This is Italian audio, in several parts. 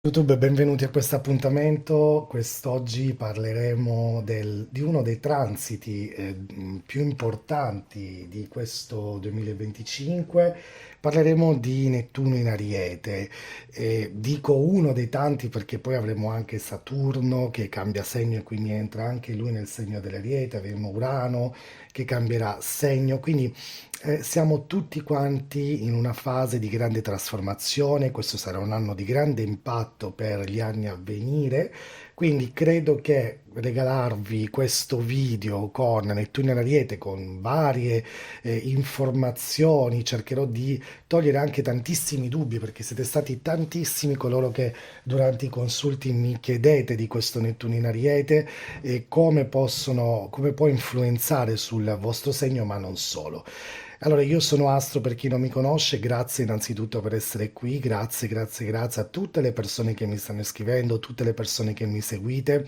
YouTube, benvenuti a questo appuntamento. Quest'oggi parleremo di uno dei transiti più importanti di questo 2025. Parleremo di Nettuno in Ariete. Dico uno dei tanti perché poi avremo anche Saturno che cambia segno e quindi entra anche lui nel segno dell'Ariete. Avremo Urano che cambierà segno. Quindi siamo tutti quanti in una fase di grande trasformazione, questo sarà un anno di grande impatto per gli anni a venire, quindi credo che regalarvi questo video con Nettuno in Ariete, con varie informazioni, cercherò di togliere anche tantissimi dubbi perché siete stati tantissimi coloro che durante i consulti mi chiedete di questo Nettuno in Ariete e come può influenzare sul vostro segno, ma non solo. Allora, io sono Astro per chi non mi conosce, grazie innanzitutto per essere qui, grazie, grazie, grazie a tutte le persone che mi stanno scrivendo, tutte le persone che mi seguite.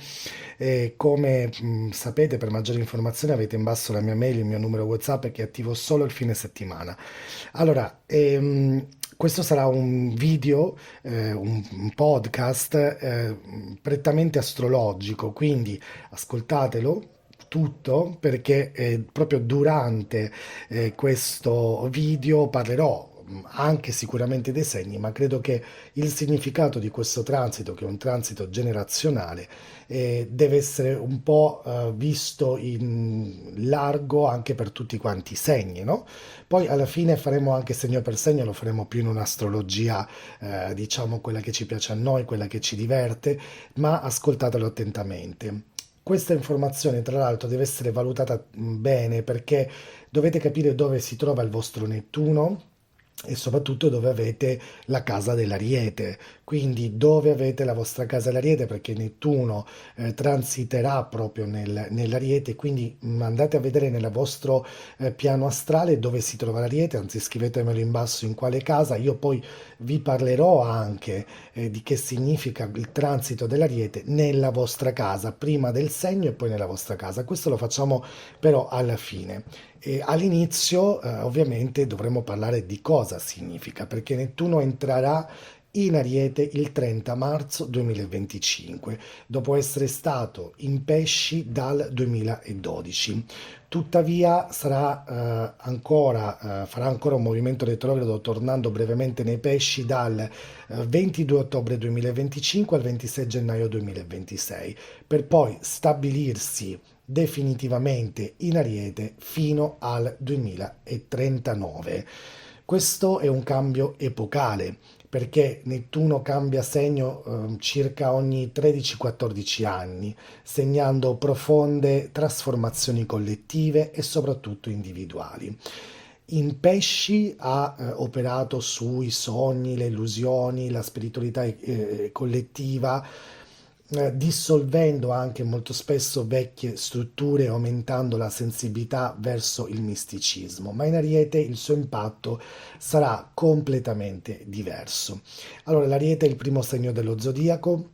E come sapete, per maggiori informazioni avete in basso la mia mail, il mio numero WhatsApp che è attivo solo il fine settimana. Allora, questo sarà un video, un podcast prettamente astrologico, quindi ascoltatelo tutto perché proprio durante questo video parlerò anche sicuramente dei segni, ma credo che il significato di questo transito, che è un transito generazionale, deve essere un po' visto in largo anche per tutti quanti i segni, no? Poi alla fine faremo anche segno per segno, lo faremo più in un'astrologia, diciamo quella che ci piace a noi, quella che ci diverte, ma ascoltatelo attentamente. Questa informazione, tra l'altro, deve essere valutata bene perché dovete capire dove si trova il vostro Nettuno e soprattutto dove avete la casa dell'Ariete. Quindi dove avete la vostra casa dell'Ariete perché Nettuno transiterà proprio nell'Ariete, quindi andate a vedere nel vostro piano astrale dove si trova l'Ariete, anzi scrivetemelo in basso in quale casa, io poi vi parlerò anche di che significa il transito dell'Ariete nella vostra casa, prima del segno e poi nella vostra casa. Questo lo facciamo però alla fine. E all'inizio, ovviamente, dovremo parlare di cosa significa, perché Nettuno entrerà in Ariete il 30 marzo 2025, dopo essere stato in Pesci dal 2012. Tuttavia farà ancora un movimento retrogrado tornando brevemente nei Pesci dal 22 ottobre 2025 al 26 gennaio 2026, per poi stabilirsi definitivamente in Ariete fino al 2039. Questo è un cambio epocale perché Nettuno cambia segno circa ogni 13-14 anni, segnando profonde trasformazioni collettive e soprattutto individuali. In Pesci ha operato sui sogni, le illusioni, la spiritualità collettiva, dissolvendo anche molto spesso vecchie strutture e aumentando la sensibilità verso il misticismo, ma in Ariete il suo impatto sarà completamente diverso. Allora, l'Ariete è il primo segno dello zodiaco,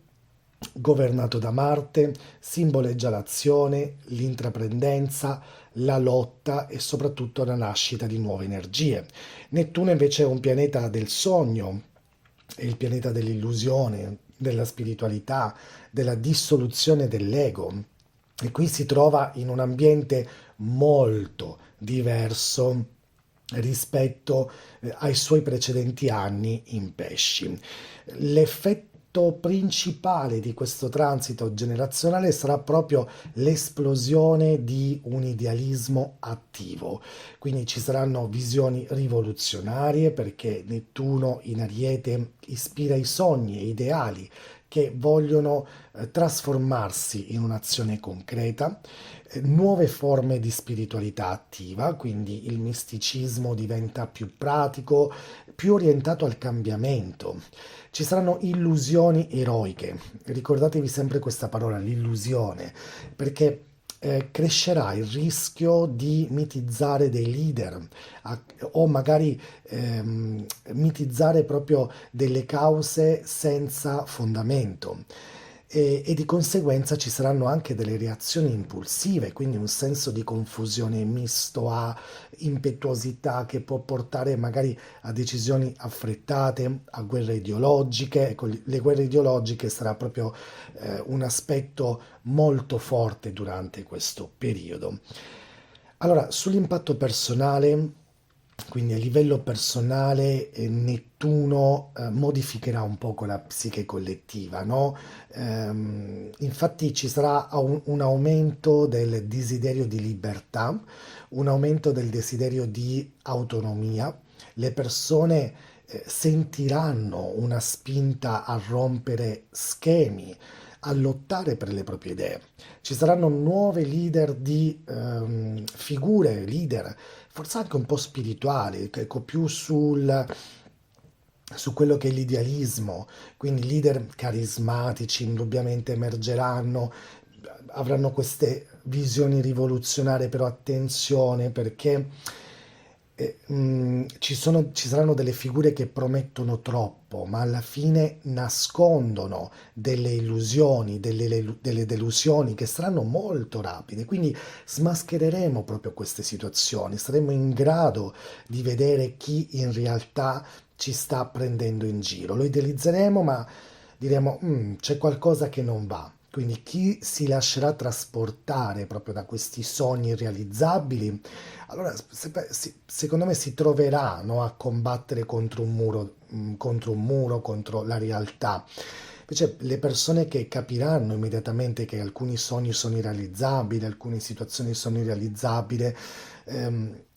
governato da Marte, simboleggia l'azione, l'intraprendenza, la lotta e soprattutto la nascita di nuove energie. Nettuno invece è un pianeta del sogno, è il pianeta dell'illusione, della spiritualità, della dissoluzione dell'ego. E qui si trova in un ambiente molto diverso rispetto ai suoi precedenti anni in pesci. L'effetto principale di questo transito generazionale sarà proprio l'esplosione di un idealismo attivo. Quindi ci saranno visioni rivoluzionarie perché Nettuno in Ariete ispira i sogni e ideali che vogliono trasformarsi in un'azione concreta, nuove forme di spiritualità attiva, quindi il misticismo diventa più pratico, più orientato al cambiamento. Ci saranno illusioni eroiche, ricordatevi sempre questa parola, l'illusione, perché crescerà il rischio di mitizzare dei leader o magari mitizzare proprio delle cause senza fondamento. e di conseguenza ci saranno anche delle reazioni impulsive, quindi un senso di confusione misto a impetuosità che può portare magari a decisioni affrettate, a guerre ideologiche. Ecco, le guerre ideologiche sarà proprio un aspetto molto forte durante questo periodo. Allora, sull'impatto personale, quindi a livello personale, Nettuno modificherà un poco la psiche collettiva, no? Infatti ci sarà un aumento del desiderio di libertà, un aumento del desiderio di autonomia. Le persone sentiranno una spinta a rompere schemi, a lottare per le proprie idee. Ci saranno nuove leader di figure, leader, forse anche un po' spirituali, ecco, più su quello che è l'idealismo, quindi leader carismatici indubbiamente emergeranno, avranno queste visioni rivoluzionarie, però attenzione perché ci saranno delle figure che promettono troppo, ma alla fine nascondono delle illusioni, delle delusioni che saranno molto rapide. Quindi smaschereremo proprio queste situazioni, saremo in grado di vedere chi in realtà ci sta prendendo in giro. Lo idealizzeremo, ma diremo, c'è qualcosa che non va. Quindi chi si lascerà trasportare proprio da questi sogni irrealizzabili, allora secondo me si troverà, no, a combattere contro un muro, contro la realtà. Invece le persone che capiranno immediatamente che alcuni sogni sono irrealizzabili, alcune situazioni sono irrealizzabili,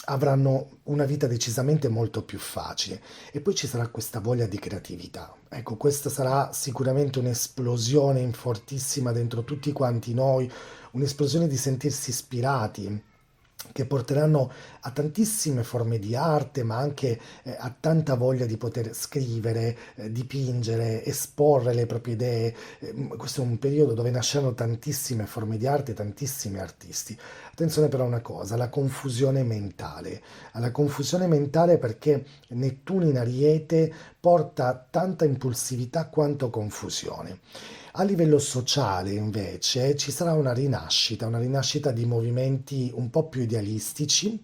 avranno una vita decisamente molto più facile. E poi ci sarà questa voglia di creatività. Ecco, questa sarà sicuramente un'esplosione fortissima dentro tutti quanti noi, un'esplosione di sentirsi ispirati, che porteranno a tantissime forme di arte, ma anche a tanta voglia di poter scrivere, dipingere, esporre le proprie idee. Questo è un periodo dove nasceranno tantissime forme di arte, tantissimi artisti. Attenzione però a una cosa, alla confusione mentale perché Nettuno in Ariete porta tanta impulsività quanto confusione. A livello sociale, invece, ci sarà una rinascita di movimenti un po' più idealistici,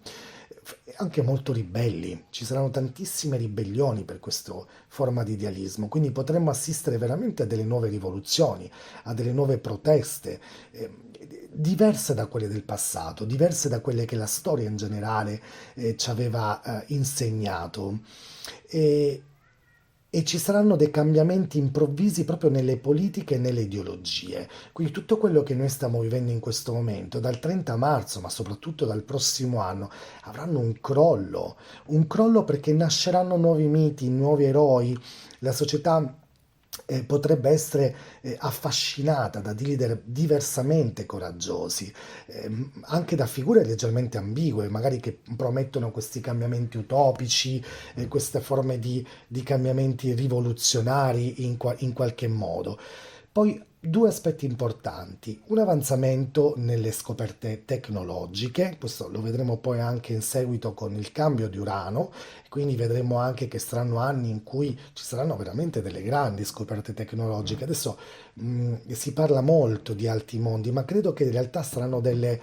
anche molto ribelli. Ci saranno tantissime ribellioni per questa forma di idealismo, quindi potremmo assistere veramente a delle nuove rivoluzioni, a delle nuove proteste, diverse da quelle del passato, diverse da quelle che la storia in generale ci aveva insegnato. E, e ci saranno dei cambiamenti improvvisi proprio nelle politiche e nelle ideologie. Quindi tutto quello che noi stiamo vivendo in questo momento, dal 30 marzo, ma soprattutto dal prossimo anno, avranno un crollo perché nasceranno nuovi miti, nuovi eroi, la società potrebbe essere affascinata da leader diversamente coraggiosi, anche da figure leggermente ambigue, magari che promettono questi cambiamenti utopici, queste forme di cambiamenti rivoluzionari in qualche modo. Poi due aspetti importanti, un avanzamento nelle scoperte tecnologiche, questo lo vedremo poi anche in seguito con il cambio di Urano, quindi vedremo anche che saranno anni in cui ci saranno veramente delle grandi scoperte tecnologiche. Adesso si parla molto di alti mondi, ma credo che in realtà saranno delle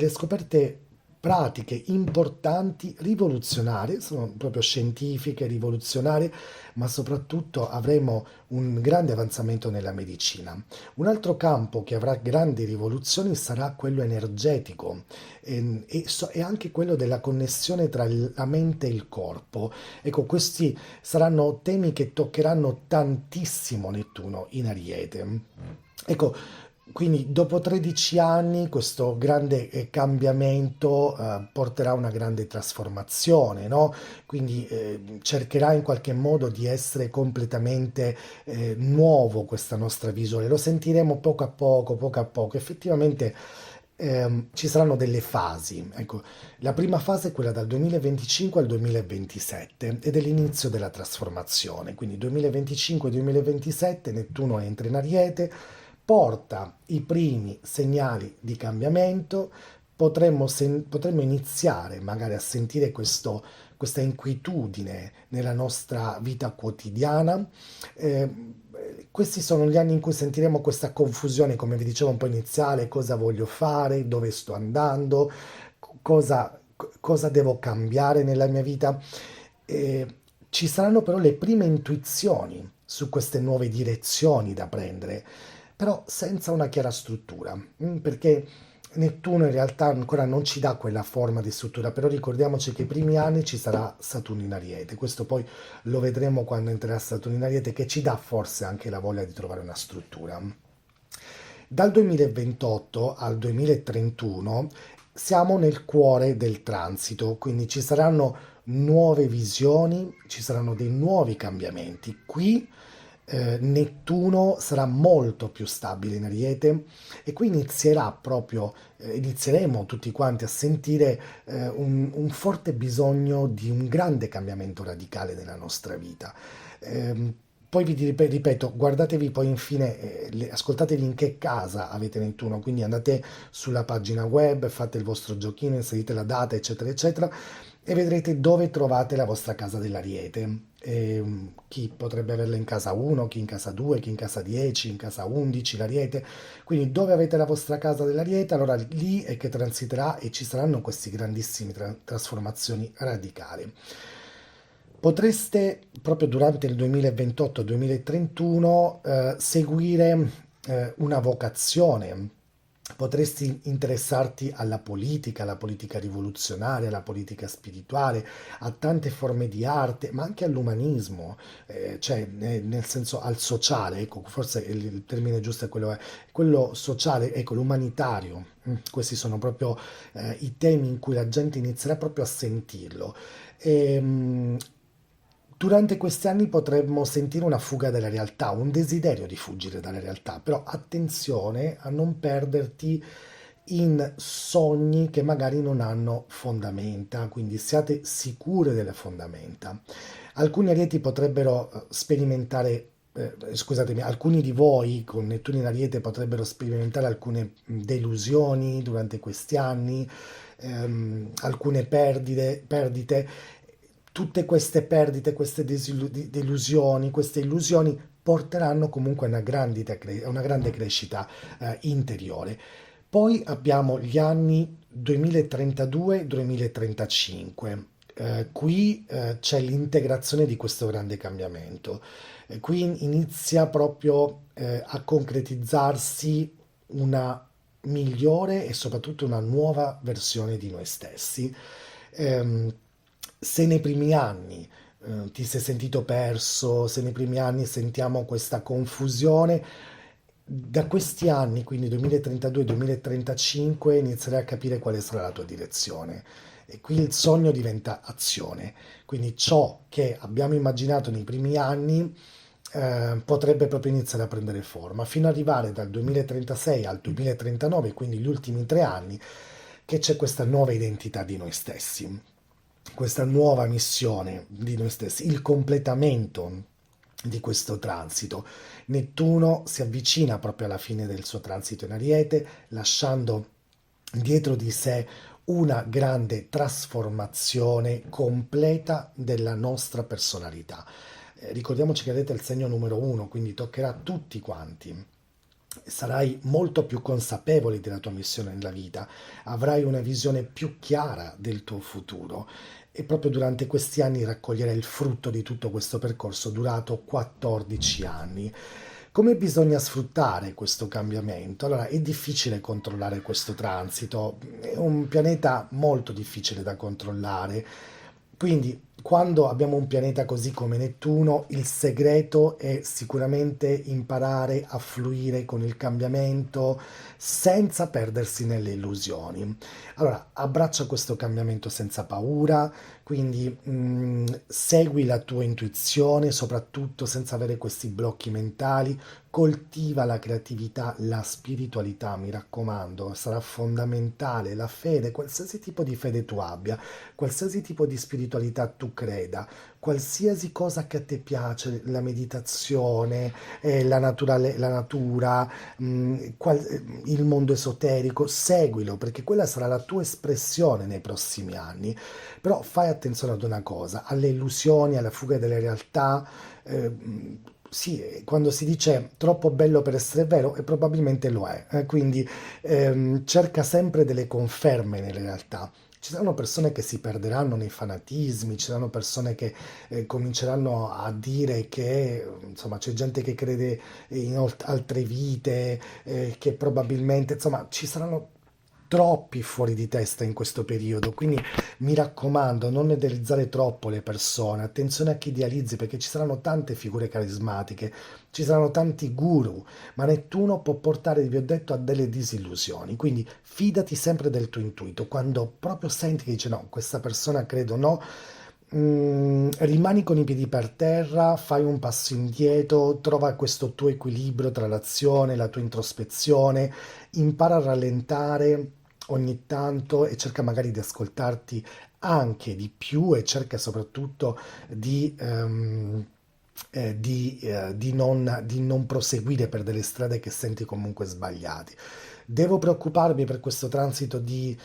scoperte pratiche importanti, rivoluzionarie, sono proprio scientifiche, rivoluzionarie, ma soprattutto avremo un grande avanzamento nella medicina. Un altro campo che avrà grandi rivoluzioni sarà quello energetico e anche quello della connessione tra la mente e il corpo. Ecco, questi saranno temi che toccheranno tantissimo Nettuno in Ariete. Ecco, quindi dopo 13 anni questo grande cambiamento porterà a una grande trasformazione, no? Quindi cercherà in qualche modo di essere completamente nuovo questa nostra visione. Lo sentiremo poco a poco, poco a poco. Effettivamente ci saranno delle fasi. Ecco, la prima fase è quella dal 2025 al 2027 ed è l'inizio della trasformazione. Quindi 2025-2027 Nettuno entra in Ariete, porta i primi segnali di cambiamento, potremmo iniziare magari a sentire questa inquietudine nella nostra vita quotidiana. questi sono gli anni in cui sentiremo questa confusione, come vi dicevo un po' iniziale, cosa voglio fare, dove sto andando, cosa devo cambiare nella mia vita. E ci saranno però le prime intuizioni su queste nuove direzioni da prendere, però senza una chiara struttura, perché Nettuno in realtà ancora non ci dà quella forma di struttura, però ricordiamoci che i primi anni ci sarà Saturno in Ariete, questo poi lo vedremo quando entrerà Saturno in Ariete, che ci dà forse anche la voglia di trovare una struttura. Dal 2028 al 2031 siamo nel cuore del transito, quindi ci saranno nuove visioni, ci saranno dei nuovi cambiamenti. Qui Nettuno sarà molto più stabile in Ariete e qui inizieremo tutti quanti a sentire un forte bisogno di un grande cambiamento radicale nella nostra vita. Ehm, Poi ripeto, guardatevi poi infine, ascoltatevi in che casa avete Nettuno, quindi andate sulla pagina web, fate il vostro giochino, inserite la data, eccetera, eccetera, e vedrete dove trovate la vostra casa dell'Ariete. Chi potrebbe averla in casa 1, chi in casa 2, chi in casa 10, in casa 11, l'Ariete. Quindi dove avete la vostra casa dell'Ariete, allora lì è che transiterà e ci saranno queste grandissime trasformazioni radicali. Potreste proprio durante il 2028-2031 seguire una vocazione, potresti interessarti alla politica rivoluzionaria, alla politica spirituale, a tante forme di arte, ma anche all'umanismo, cioè nel senso al sociale, ecco, forse il termine giusto è quello sociale, ecco, l'umanitario. Questi sono proprio i temi in cui la gente inizierà proprio a sentirlo. E, durante questi anni potremmo sentire una fuga dalla realtà, un desiderio di fuggire dalla realtà, però attenzione a non perderti in sogni che magari non hanno fondamenta, quindi siate sicure delle fondamenta. Alcuni arieti potrebbero sperimentare, scusatemi, alcuni di voi con Nettuno in Ariete potrebbero sperimentare alcune delusioni durante questi anni, alcune perdite. Tutte queste perdite, queste delusioni, queste illusioni porteranno comunque a a una grande crescita interiore. Poi abbiamo gli anni 2032-2035. Qui c'è l'integrazione di questo grande cambiamento. Qui inizia proprio a concretizzarsi una migliore e soprattutto una nuova versione di noi stessi. Ehm, Se nei primi anni ti sei sentito perso, se nei primi anni sentiamo questa confusione, da questi anni, quindi 2032-2035, inizierai a capire quale sarà la tua direzione. E qui il sogno diventa azione. Quindi ciò che abbiamo immaginato nei primi anni potrebbe proprio iniziare a prendere forma, fino ad arrivare dal 2036 al 2039, quindi gli ultimi 3 anni, che c'è questa nuova identità di noi stessi, questa nuova missione di noi stessi, il completamento di questo transito. Nettuno si avvicina proprio alla fine del suo transito in Ariete, lasciando dietro di sé una grande trasformazione completa della nostra personalità. Ricordiamoci che Ariete è il segno numero 1, quindi toccherà a tutti quanti. Sarai molto più consapevole della tua missione nella vita, avrai una visione più chiara del tuo futuro e proprio durante questi anni raccoglierai il frutto di tutto questo percorso durato 14 anni. Come bisogna sfruttare questo cambiamento? Allora, è difficile controllare questo transito, è un pianeta molto difficile da controllare, quindi quando abbiamo un pianeta così come Nettuno, il segreto è sicuramente imparare a fluire con il cambiamento senza perdersi nelle illusioni. Allora, abbraccia questo cambiamento senza paura, quindi segui la tua intuizione, soprattutto senza avere questi blocchi mentali, coltiva la creatività, la spiritualità, mi raccomando, sarà fondamentale la fede, qualsiasi tipo di fede tu abbia, qualsiasi tipo di spiritualità tu creda, qualsiasi cosa che a te piace, la meditazione, la natura, il mondo esoterico, seguilo perché quella sarà la tua espressione nei prossimi anni. Però fai attenzione ad una cosa, alle illusioni, alla fuga delle realtà. eh, sì, quando si dice troppo bello per essere vero, e probabilmente lo è, quindi cerca sempre delle conferme nelle realtà. Ci saranno persone che si perderanno nei fanatismi, ci saranno persone che cominceranno a dire che, insomma, c'è gente che crede in altre vite, che probabilmente, insomma, ci saranno troppi fuori di testa in questo periodo, quindi mi raccomando, non idealizzare troppo le persone, attenzione a chi idealizzi perché ci saranno tante figure carismatiche, ci saranno tanti guru, ma Nettuno può portare, vi ho detto, a delle disillusioni, quindi fidati sempre del tuo intuito, quando proprio senti che dice no, questa persona credo no, rimani con i piedi per terra, fai un passo indietro, trova questo tuo equilibrio tra l'azione, la tua introspezione, impara a rallentare ogni tanto e cerca magari di ascoltarti anche di più e cerca soprattutto di, di non proseguire per delle strade che senti comunque sbagliate. Devo preoccuparmi per questo transito di...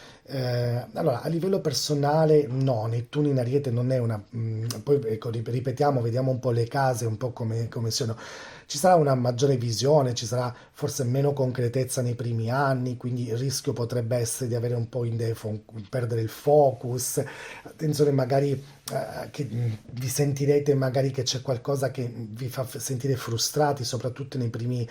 allora, a livello personale, no, Nettuno in Ariete non è una... poi ecco, ripetiamo, vediamo un po' le case, un po' come sono. Ci sarà una maggiore visione, ci sarà forse meno concretezza nei primi anni, quindi il rischio potrebbe essere di avere un po' perdere il focus. Attenzione, magari che vi sentirete magari che c'è qualcosa che vi fa sentire frustrati, soprattutto nei primi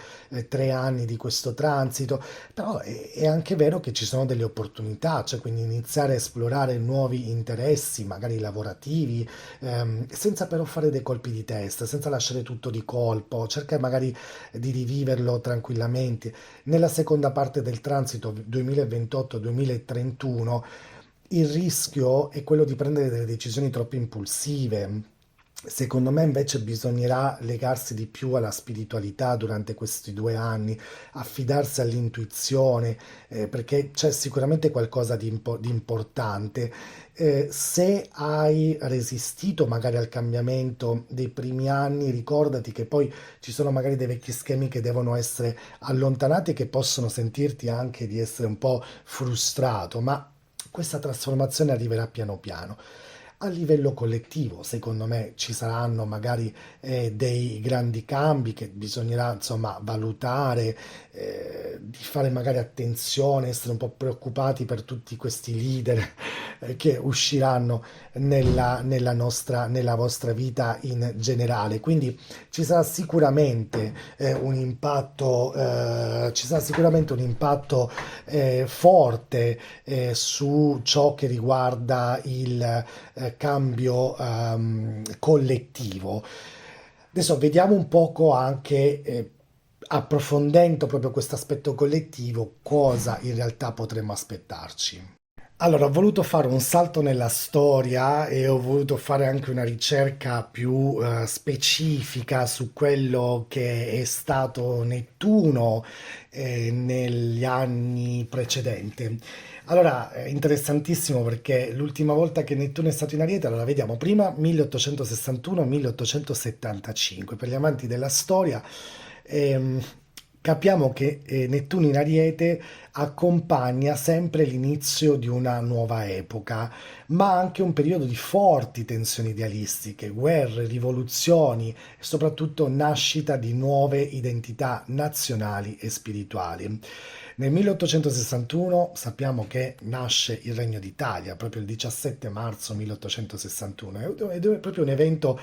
3 anni di questo transito, però è anche vero che ci sono delle opportunità, cioè quindi iniziare a esplorare nuovi interessi, magari lavorativi, senza però fare dei colpi di testa, senza lasciare tutto di colpo, cerca magari di riviverlo tranquillamente. Nella seconda parte del transito 2028-2031 il rischio è quello di prendere delle decisioni troppo impulsive. Secondo me invece bisognerà legarsi di più alla spiritualità durante questi 2 anni, affidarsi all'intuizione, perché c'è sicuramente qualcosa di importante. Se hai resistito magari al cambiamento dei primi anni, ricordati che poi ci sono magari dei vecchi schemi che devono essere allontanati e che possono sentirti anche di essere un po' frustrato, ma questa trasformazione arriverà piano piano. A livello collettivo, secondo me, ci saranno magari dei grandi cambi che bisognerà insomma valutare, di fare magari attenzione, essere un po' preoccupati per tutti questi leader che usciranno nella vostra vita in generale. Quindi ci sarà sicuramente ci sarà sicuramente un impatto forte su ciò che riguarda il cambio collettivo. Adesso vediamo un poco anche, approfondendo proprio questo aspetto collettivo, cosa in realtà potremmo aspettarci. Allora, ho voluto fare un salto nella storia e ho voluto fare anche una ricerca più specifica su quello che è stato Nettuno negli anni precedenti. Allora, è interessantissimo perché l'ultima volta che Nettuno è stato in Ariete, allora vediamo, prima 1861-1875, per gli amanti della storia, ehm, capiamo che Nettuno in Ariete accompagna sempre l'inizio di una nuova epoca, ma anche un periodo di forti tensioni idealistiche, guerre, rivoluzioni e soprattutto nascita di nuove identità nazionali e spirituali. Nel 1861 sappiamo che nasce il Regno d'Italia, proprio il 17 marzo 1861, ed è proprio un evento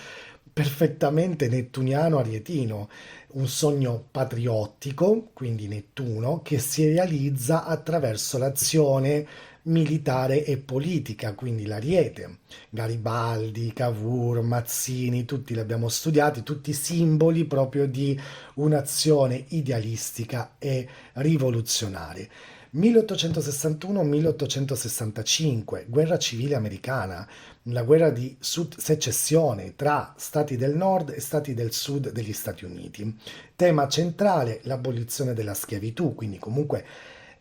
perfettamente nettuniano arietino, un sogno patriottico, quindi Nettuno, che si realizza attraverso l'azione militare e politica, quindi l'Ariete. Garibaldi, Cavour, Mazzini, tutti li abbiamo studiati, tutti simboli proprio di un'azione idealistica e rivoluzionaria. 1861-1865, guerra civile americana, la guerra di secessione tra stati del nord e stati del sud degli Stati Uniti. Tema centrale, l'abolizione della schiavitù, quindi comunque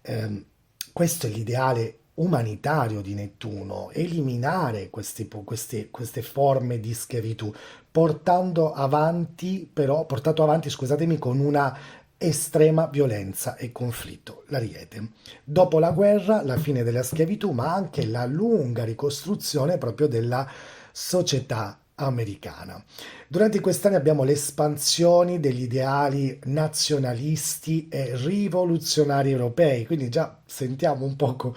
ehm, questo è l'ideale umanitario di Nettuno, eliminare queste forme di schiavitù, portato avanti, scusatemi, con una estrema violenza e conflitto, l'Ariete. Dopo la guerra, la fine della schiavitù, ma anche la lunga ricostruzione proprio della società americana. Durante questi anni abbiamo le espansioni degli ideali nazionalisti e rivoluzionari europei, quindi già sentiamo un poco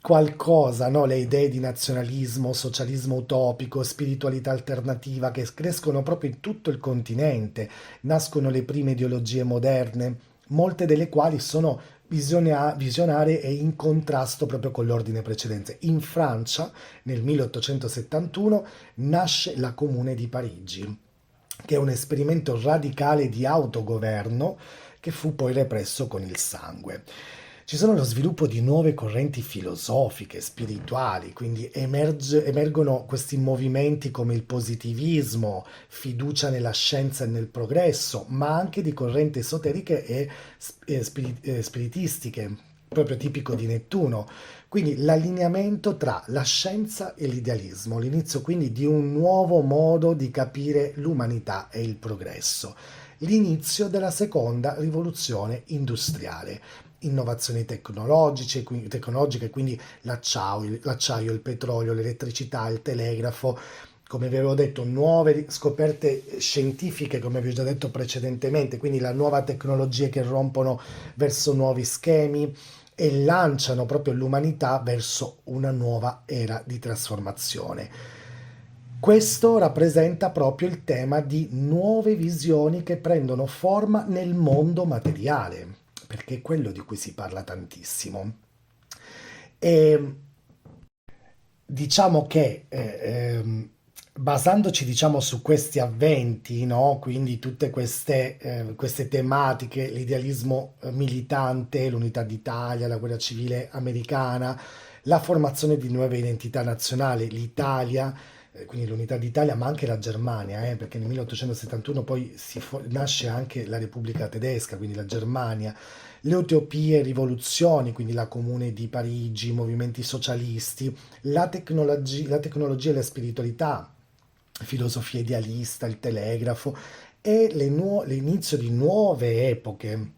qualcosa, no? Le idee di nazionalismo, socialismo utopico, spiritualità alternativa che crescono proprio in tutto il continente, nascono le prime ideologie moderne, molte delle quali sono visionarie e in contrasto proprio con l'ordine precedente. In Francia, nel 1871, nasce la Comune di Parigi, che è un esperimento radicale di autogoverno che fu poi represso con il sangue. Ci sono lo sviluppo di nuove correnti filosofiche, spirituali, quindi emergono questi movimenti come il positivismo, fiducia nella scienza e nel progresso, ma anche di correnti esoteriche e spiritistiche, proprio tipico di Nettuno. Quindi l'allineamento tra la scienza e l'idealismo, l'inizio quindi di un nuovo modo di capire l'umanità e il progresso, l'inizio della seconda rivoluzione industriale, innovazioni tecnologiche, quindi l'acciaio, il petrolio, l'elettricità, il telegrafo, come vi avevo detto, nuove scoperte scientifiche, come vi ho già detto precedentemente, quindi la nuova tecnologie che rompono verso nuovi schemi e lanciano proprio l'umanità verso una nuova era di trasformazione. Questo rappresenta proprio il tema di nuove visioni che prendono forma nel mondo materiale, perché è quello di cui si parla tantissimo. E diciamo che basandoci diciamo, su questi avventi, no? Quindi tutte queste tematiche, l'idealismo militante, l'unità d'Italia, la guerra civile americana, la formazione di nuove identità nazionali, l'Italia, quindi l'unità d'Italia, ma anche la Germania, perché nel 1871 poi nasce anche la Repubblica Tedesca, quindi la Germania, le utopie, rivoluzioni, quindi la Comune di Parigi, i movimenti socialisti, la tecnologia e la spiritualità, filosofia idealista, il telegrafo e l'inizio di nuove epoche,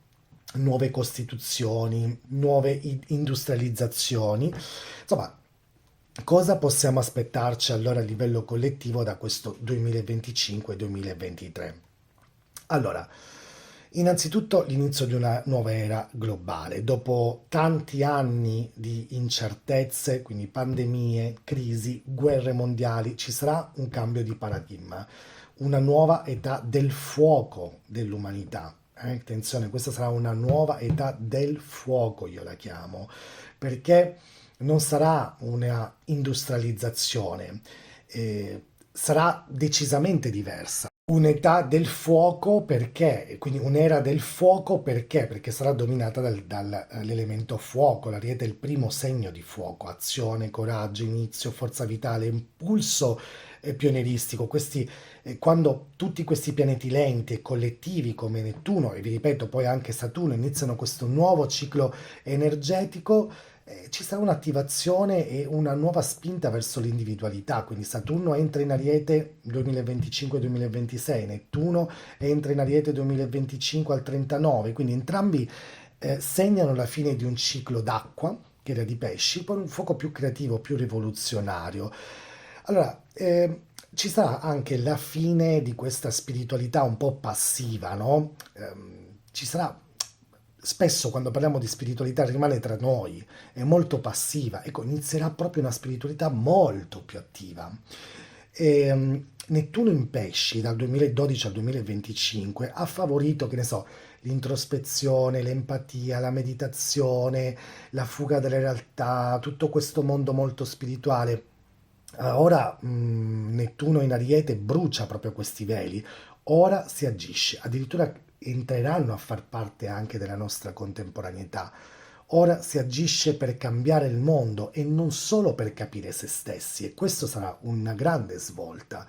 nuove costituzioni, nuove industrializzazioni. Insomma, cosa possiamo aspettarci allora a livello collettivo da questo 2025-2023? Allora, innanzitutto l'inizio di una nuova era globale. Dopo tanti anni di incertezze, quindi pandemie, crisi, guerre mondiali, ci sarà un cambio di paradigma, una nuova età del fuoco dell'umanità. Attenzione, questa sarà una nuova età del fuoco, io la chiamo, perché non sarà una industrializzazione, sarà decisamente diversa. Un'età del fuoco perché? Quindi un'era del fuoco perché? Perché sarà dominata dall'elemento fuoco, l'ariete è il primo segno di fuoco, azione, coraggio, inizio, forza vitale, impulso pionieristico. Quando tutti questi pianeti lenti e collettivi come Nettuno e vi ripeto poi anche Saturno iniziano questo nuovo ciclo energetico, ci sarà un'attivazione e una nuova spinta verso l'individualità, quindi Saturno entra in Ariete 2025-2026, Nettuno entra in Ariete 2025 al 39, quindi entrambi segnano la fine di un ciclo d'acqua, che era di pesci, poi un fuoco più creativo, più rivoluzionario. Allora, ci sarà anche la fine di questa spiritualità un po' passiva, no? Ci sarà spesso quando parliamo di spiritualità rimane tra noi, è molto passiva, ecco, inizierà proprio una spiritualità molto più attiva. Nettuno in pesci dal 2012 al 2025 ha favorito, che ne so, l'introspezione, l'empatia, la meditazione, la fuga dalle realtà, tutto questo mondo molto spirituale. Ora Nettuno in Ariete brucia proprio questi veli, ora si agisce, addirittura entreranno a far parte anche della nostra contemporaneità. Ora si agisce per cambiare il mondo e non solo per capire se stessi, e questo sarà una grande svolta.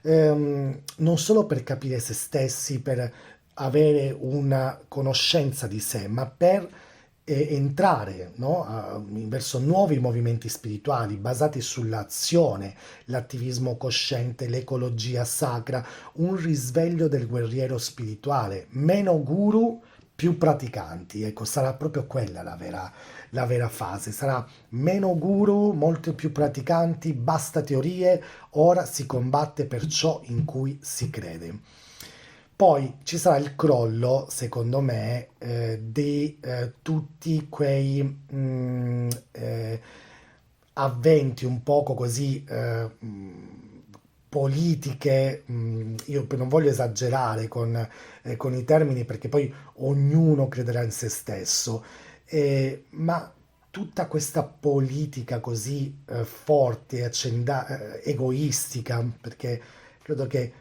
Non solo per capire se stessi, per avere una conoscenza di sé, ma per entrare, no, verso nuovi movimenti spirituali basati sull'azione, l'attivismo cosciente, l'ecologia sacra, un risveglio del guerriero spirituale, meno guru più praticanti. Ecco, sarà proprio quella la vera fase. Sarà meno guru, molto più praticanti, basta teorie, ora si combatte per ciò in cui si crede. Poi ci sarà il crollo, secondo me, di tutti quei avventi un poco così politiche. Io non voglio esagerare con i termini perché poi ognuno crederà in se stesso, ma tutta questa politica così forte, egoistica, perché credo che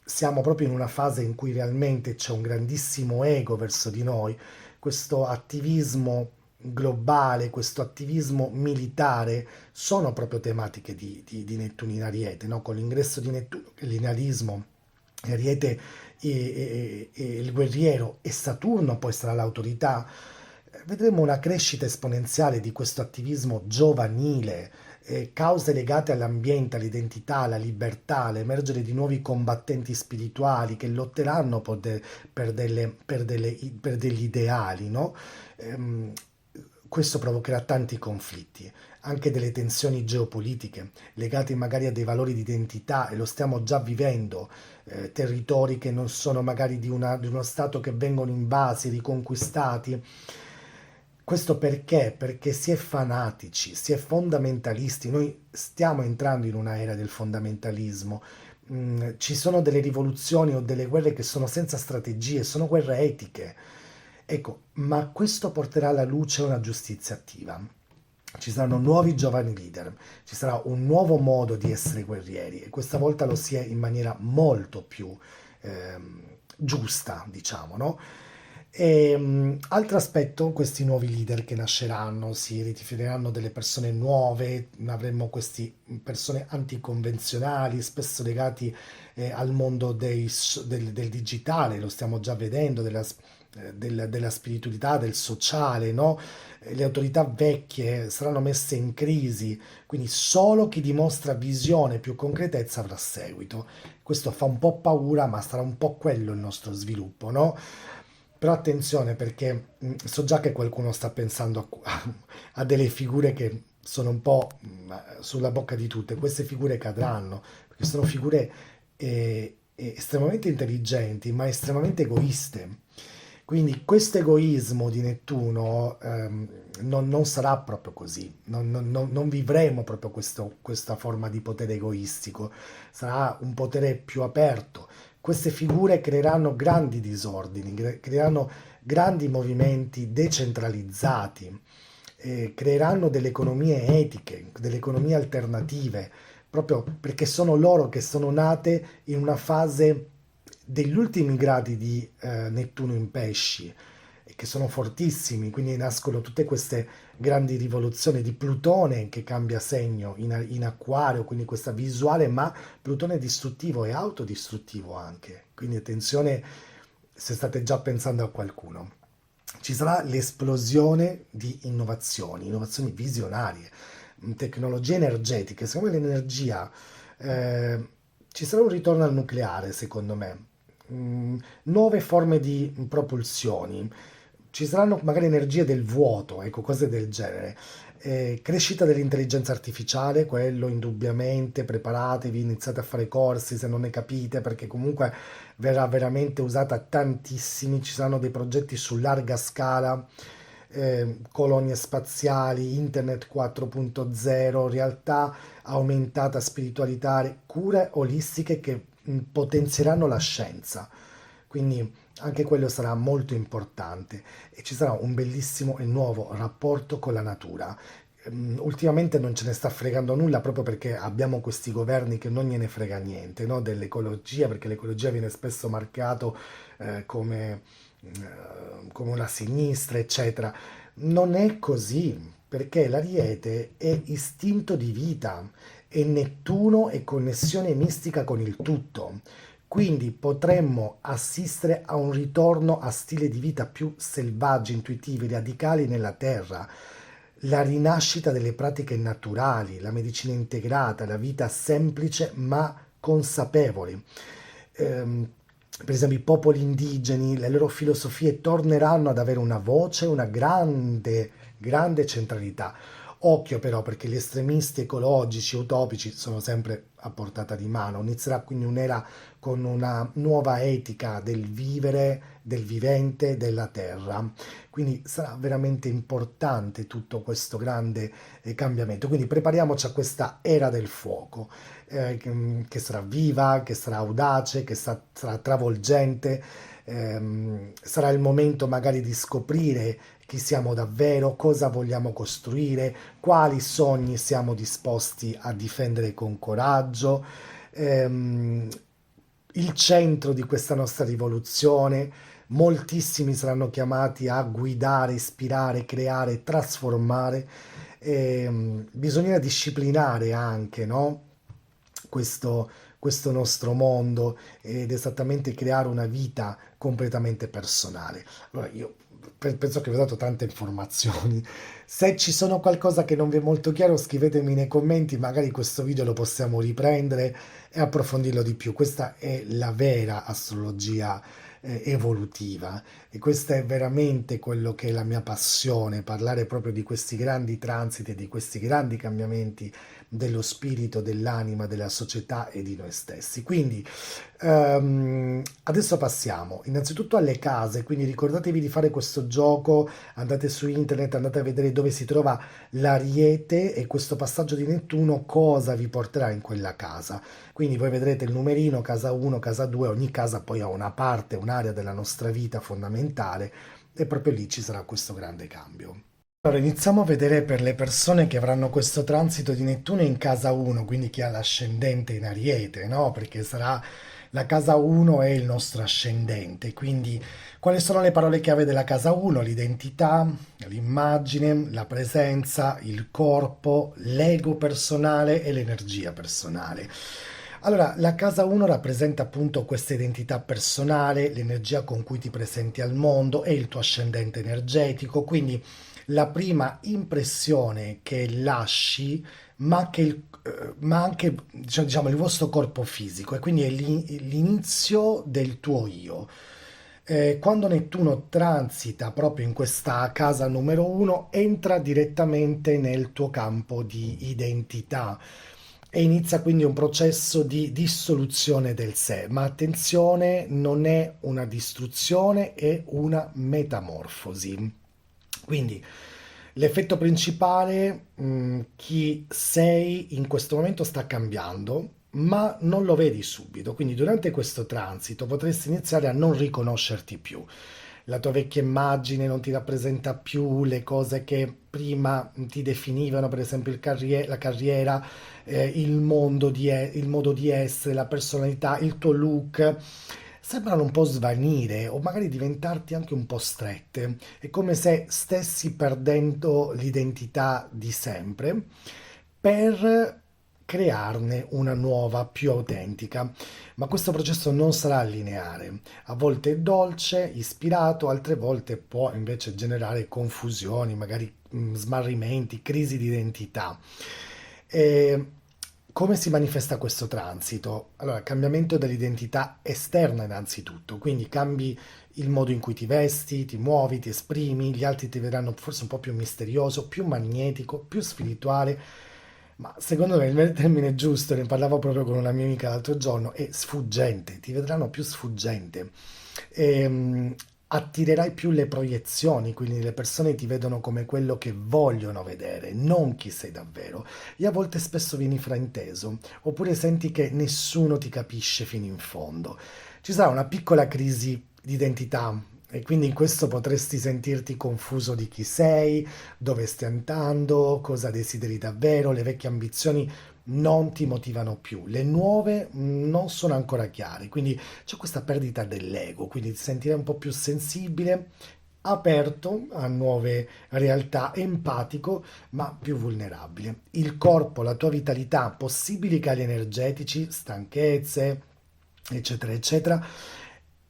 siamo proprio in una fase in cui realmente c'è un grandissimo ego verso di noi, questo attivismo globale, questo attivismo militare sono proprio tematiche di Nettuno in Ariete, no? Con l'ingresso di Nettuno, il linearismo, Ariete il guerriero e Saturno poi sarà l'autorità, vedremo una crescita esponenziale di questo attivismo giovanile, cause legate all'ambiente, all'identità, alla libertà, l'emergere di nuovi combattenti spirituali che lotteranno per degli ideali, no? Ehm, Questo provocherà tanti conflitti, anche delle tensioni geopolitiche legate magari a dei valori di identità e lo stiamo già vivendo, territori che non sono magari di uno Stato che vengono invasi, riconquistati. Questo perché? Perché si è fanatici, si è fondamentalisti. Noi stiamo entrando in una era del fondamentalismo. Ci sono delle rivoluzioni o delle guerre che sono senza strategie, sono guerre etiche. Ecco, ma questo porterà alla luce una giustizia attiva. Ci saranno nuovi giovani leader, ci sarà un nuovo modo di essere guerrieri e questa volta lo si è in maniera molto più giusta, diciamo, no? Altro aspetto, questi nuovi leader che nasceranno, si ritiriranno delle persone nuove, avremo queste persone anticonvenzionali, spesso legati al mondo del digitale, lo stiamo già vedendo, della spiritualità, del sociale, no? Le autorità vecchie saranno messe in crisi, quindi solo chi dimostra visione e più concretezza avrà seguito. Questo fa un po' paura, ma sarà un po' quello il nostro sviluppo, no? Però attenzione perché so già che qualcuno sta pensando a delle figure che sono un po' sulla bocca di tutte. Queste figure cadranno, perché sono figure estremamente intelligenti, ma estremamente egoiste. Quindi questo egoismo di Nettuno non sarà proprio così, non vivremo proprio questa forma di potere egoistico, sarà un potere più aperto. Queste figure creeranno grandi disordini, creeranno grandi movimenti decentralizzati, creeranno delle economie etiche, delle economie alternative, proprio perché sono loro che sono nate in una fase degli ultimi gradi di Nettuno in pesci, che sono fortissimi, quindi nascono tutte queste grandi rivoluzioni di Plutone che cambia segno in acquario, quindi questa visuale, ma Plutone è distruttivo e autodistruttivo anche, quindi attenzione se state già pensando a qualcuno. Ci sarà l'esplosione di innovazioni, innovazioni visionarie, tecnologie energetiche. Secondo me l'energia, ci sarà un ritorno al nucleare, secondo me. Nuove forme di propulsioni. Ci saranno magari energie del vuoto, ecco, cose del genere. Crescita dell'intelligenza artificiale, quello indubbiamente, preparatevi, iniziate a fare corsi se non ne capite, perché comunque verrà veramente usata tantissimi, ci saranno dei progetti su larga scala, colonie spaziali, internet 4.0, realtà aumentata, spiritualità, cure olistiche che potenzieranno la scienza. Quindi anche quello sarà molto importante e ci sarà un bellissimo e nuovo rapporto con la natura. Ultimamente non ce ne sta fregando nulla proprio perché abbiamo questi governi che non gliene frega niente, no? Dell'ecologia, perché l'ecologia viene spesso marcato come una sinistra, eccetera. Non è così, perché l'Ariete è istinto di vita e Nettuno è connessione mistica con il tutto. Quindi potremmo assistere a un ritorno a stili di vita più selvaggi, intuitivi, radicali nella Terra, la rinascita delle pratiche naturali, la medicina integrata, la vita semplice ma consapevoli. Ehm, per esempio i popoli indigeni, le loro filosofie torneranno ad avere una voce, una grande, grande centralità. Occhio però perché gli estremisti ecologici, utopici sono sempre a portata di mano. Inizierà quindi un'era con una nuova etica del vivere, del vivente, della terra. Quindi sarà veramente importante tutto questo grande cambiamento. Quindi prepariamoci a questa era del fuoco che sarà viva, che sarà audace, sarà travolgente. Sarà il momento magari di scoprire chi siamo davvero, cosa vogliamo costruire, quali sogni siamo disposti a difendere con coraggio. Ehm, il centro di questa nostra rivoluzione, moltissimi saranno chiamati a guidare, ispirare, creare, trasformare. Bisognerà disciplinare anche, no? questo, questo nostro mondo ed esattamente creare una vita completamente personale. Allora, io penso che vi ho dato tante informazioni. Se ci sono qualcosa che non vi è molto chiaro, scrivetemi nei commenti, magari questo video lo possiamo riprendere e approfondirlo di più. Questa è la vera astrologia evolutiva e questa è veramente quello che è la mia passione, parlare proprio di questi grandi transiti e di questi grandi cambiamenti dello spirito, dell'anima, della società e di noi stessi. Quindi adesso passiamo innanzitutto alle case, quindi ricordatevi di fare questo gioco, andate su internet, andate a vedere dove si trova l'Ariete e questo passaggio di Nettuno cosa vi porterà in quella casa. Quindi voi vedrete il numerino, casa 1, casa 2, ogni casa poi ha una parte, un'area della nostra vita fondamentale e proprio lì ci sarà questo grande cambio. Allora, iniziamo a vedere per le persone che avranno questo transito di Nettuno in casa 1, quindi chi ha l'ascendente in Ariete, no? Perché sarà la casa 1 è il nostro ascendente, quindi quali sono le parole chiave della casa 1? L'identità, l'immagine, la presenza, il corpo, l'ego personale e l'energia personale. Allora, la casa 1 rappresenta appunto questa identità personale, l'energia con cui ti presenti al mondo e il tuo ascendente energetico, quindi la prima impressione che lasci, ma anche diciamo, il vostro corpo fisico, e quindi è l'inizio del tuo io. Quando Nettuno transita proprio in questa casa numero 1, entra direttamente nel tuo campo di identità e inizia quindi un processo di dissoluzione del sé. Ma attenzione, non è una distruzione, è una metamorfosi. Quindi l'effetto principale, chi sei in questo momento sta cambiando, ma non lo vedi subito. Quindi durante questo transito potresti iniziare a non riconoscerti più. La tua vecchia immagine non ti rappresenta più le cose che prima ti definivano, per esempio la carriera, il modo di essere, la personalità, il tuo look. Sembrano un po' svanire o magari diventarti anche un po' strette. È come se stessi perdendo l'identità di sempre per crearne una nuova, più autentica. Ma questo processo non sarà lineare. A volte è dolce, ispirato, altre volte può invece generare confusioni, magari smarrimenti, crisi di identità. E come si manifesta questo transito? Allora, cambiamento dell'identità esterna innanzitutto, quindi cambi il modo in cui ti vesti, ti muovi, ti esprimi, gli altri ti vedranno forse un po' più misterioso, più magnetico, più spirituale, ma secondo me il termine giusto, ne parlavo proprio con una mia amica l'altro giorno, è sfuggente, ti vedranno più sfuggente. Ehm, Attirerai più le proiezioni, quindi le persone ti vedono come quello che vogliono vedere, non chi sei davvero. E a volte spesso vieni frainteso, oppure senti che nessuno ti capisce fino in fondo. Ci sarà una piccola crisi di identità e quindi in questo potresti sentirti confuso di chi sei, dove stai andando, cosa desideri davvero, le vecchie ambizioni non ti motivano più, le nuove non sono ancora chiare, quindi c'è questa perdita dell'ego, quindi ti sentirai un po' più sensibile, aperto a nuove realtà, empatico, ma più vulnerabile. Il corpo, la tua vitalità, possibili cali energetici, stanchezze, eccetera, eccetera.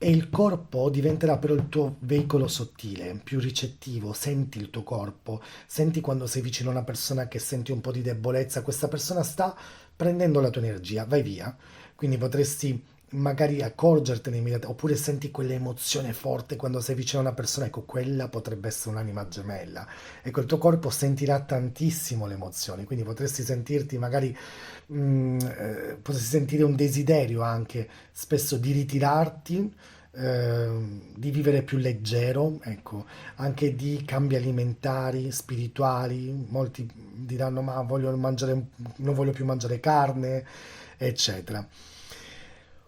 E il corpo diventerà però il tuo veicolo sottile, più ricettivo, senti il tuo corpo, senti quando sei vicino a una persona che senti un po' di debolezza, questa persona sta prendendo la tua energia, vai via. Quindi potresti magari accorgertene immediatamente, oppure senti quell'emozione forte quando sei vicino a una persona, ecco, quella potrebbe essere un'anima gemella. Ecco, il tuo corpo sentirà tantissimo le emozioni, quindi potresti sentirti magari, potresti sentire un desiderio anche spesso di ritirarti, di vivere più leggero, ecco, anche di cambi alimentari, spirituali. Molti diranno: ma voglio mangiare, non voglio più mangiare carne, eccetera.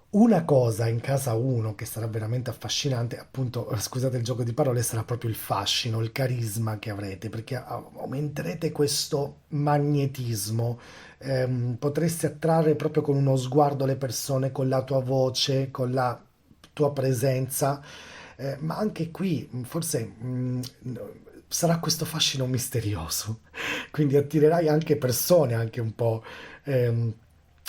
Una cosa in casa 1 che sarà veramente affascinante, appunto, scusate il gioco di parole, sarà proprio il fascino, il carisma che avrete, perché aumenterete questo magnetismo, potresti attrarre proprio con uno sguardo le persone, con la tua voce, con la tua presenza, ma anche qui forse sarà questo fascino misterioso, quindi attirerai anche persone anche un po' ehm,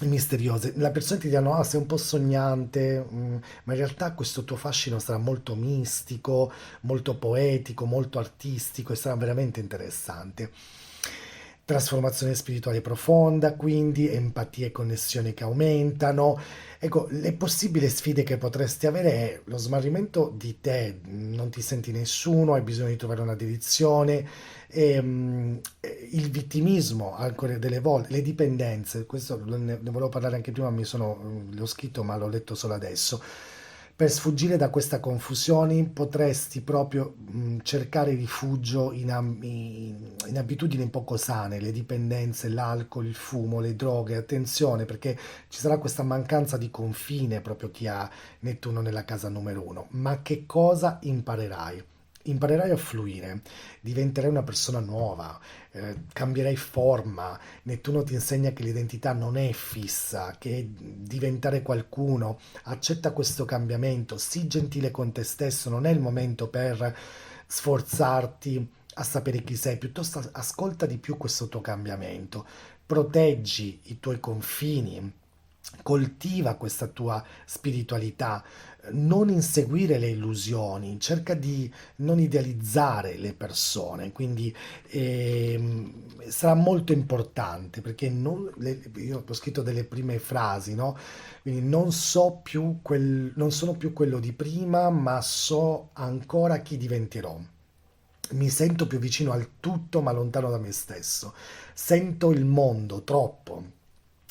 misteriose. La persona ti diranno: ah, sei un po' sognante, ma in realtà questo tuo fascino sarà molto mistico, molto poetico, molto artistico e sarà veramente interessante. Trasformazione spirituale profonda, quindi empatia e connessioni che aumentano. Ecco, le possibili sfide che potresti avere è lo smarrimento di te, non ti senti nessuno, hai bisogno di trovare una direzione, il vittimismo ancora delle volte, le dipendenze, questo ne volevo parlare anche prima, l'ho scritto ma l'ho letto solo adesso. Per sfuggire da questa confusione potresti proprio cercare rifugio in abitudini poco sane, le dipendenze, l'alcol, il fumo, le droghe. Attenzione, perché ci sarà questa mancanza di confine proprio chi ha Nettuno nella casa numero 1. Ma che cosa imparerai? Imparerai a fluire, diventerai una persona nuova, cambierai forma. Nettuno ti insegna che l'identità non è fissa, che diventare qualcuno. Accetta questo cambiamento, sii gentile con te stesso, non è il momento per sforzarti a sapere chi sei, piuttosto ascolta di più questo tuo cambiamento, proteggi i tuoi confini, coltiva questa tua spiritualità, non inseguire le illusioni, cerca di non idealizzare le persone, quindi sarà molto importante perché io ho scritto delle prime frasi, no? Quindi non sono più quello di prima, ma so ancora chi diventerò. Mi sento più vicino al tutto, ma lontano da me stesso. Sento il mondo troppo,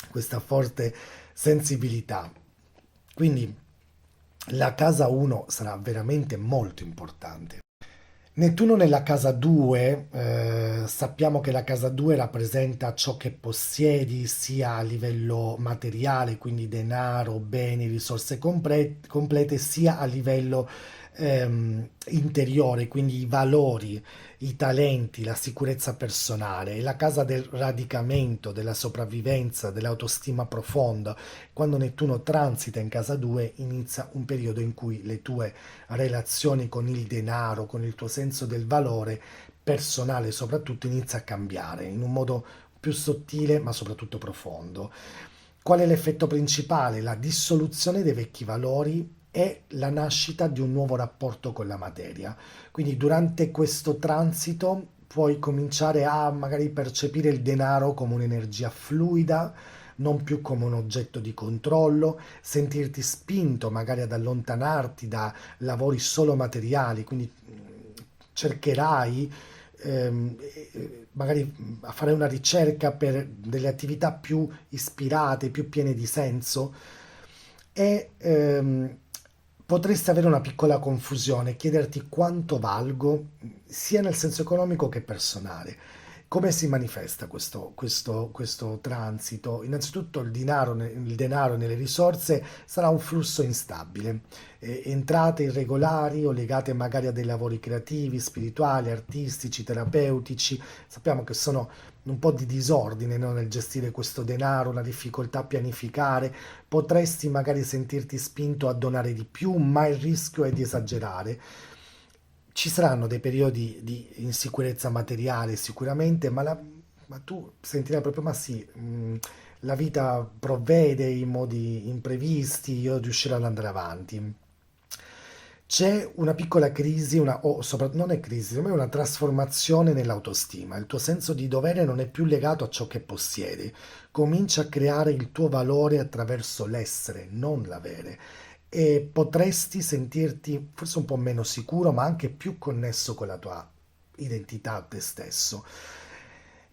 questa forte sensibilità. Quindi la casa 1 sarà veramente molto importante. Nettuno nella casa 2, sappiamo che la casa 2 rappresenta ciò che possiedi sia a livello materiale, quindi denaro, beni, risorse complete, sia a livello interiore, quindi i valori, i talenti, la sicurezza personale. È la casa del radicamento, della sopravvivenza, dell'autostima profonda. Quando Nettuno transita in casa 2 inizia un periodo in cui le tue relazioni con il denaro, con il tuo senso del valore personale soprattutto inizia a cambiare in un modo più sottile ma soprattutto profondo. Qual è l'effetto principale? La dissoluzione dei vecchi valori e la nascita di un nuovo rapporto con la materia. Quindi durante questo transito puoi cominciare a magari percepire il denaro come un'energia fluida, non più come un oggetto di controllo, sentirti spinto magari ad allontanarti da lavori solo materiali, quindi cercherai magari a fare una ricerca per delle attività più ispirate, più piene di senso e potresti avere una piccola confusione, chiederti quanto valgo, sia nel senso economico che personale. Come si manifesta questo transito? Innanzitutto il denaro nelle risorse sarà un flusso instabile, entrate irregolari o legate magari a dei lavori creativi, spirituali, artistici, terapeutici. Sappiamo che sono un po' di disordine, no, nel gestire questo denaro, una difficoltà a pianificare. Potresti magari sentirti spinto a donare di più, ma il rischio è di esagerare. Ci saranno dei periodi di insicurezza materiale sicuramente, ma tu sentirai proprio: ma sì, la vita provvede in modi imprevisti, io riuscirò ad andare avanti. c'è una piccola crisi, non è crisi, secondo me è una trasformazione nell'autostima. Il tuo senso di dovere non è più legato a ciò che possiedi. Comincia a creare il tuo valore attraverso l'essere, non l'avere. E potresti sentirti forse un po' meno sicuro, ma anche più connesso con la tua identità, a te stesso.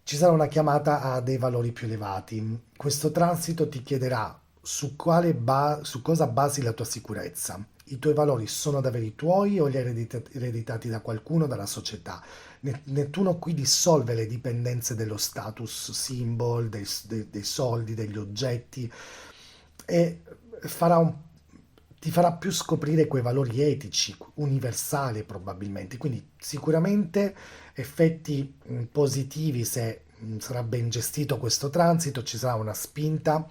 Ci sarà una chiamata a dei valori più elevati. Questo transito ti chiederà su cosa basi la tua sicurezza. I tuoi valori sono davvero i tuoi o li hai ereditati da qualcuno, dalla società? Nettuno qui dissolve le dipendenze dello status symbol, dei soldi, degli oggetti e farà un- ti farà più scoprire quei valori etici, universali probabilmente. Quindi sicuramente effetti positivi se sarà ben gestito questo transito, ci sarà una spinta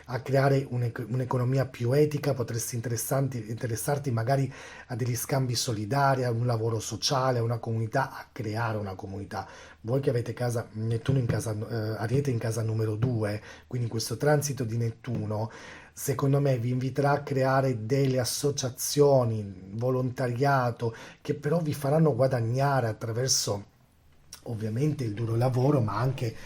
a creare un'economia più etica, potresti interessarti magari a degli scambi solidari, a un lavoro sociale, a una comunità, a creare una comunità. Voi che avete casa Nettuno in casa, Ariete in casa numero 2, quindi questo transito di Nettuno, secondo me vi inviterà a creare delle associazioni, volontariato, che però vi faranno guadagnare attraverso ovviamente il duro lavoro, ma anche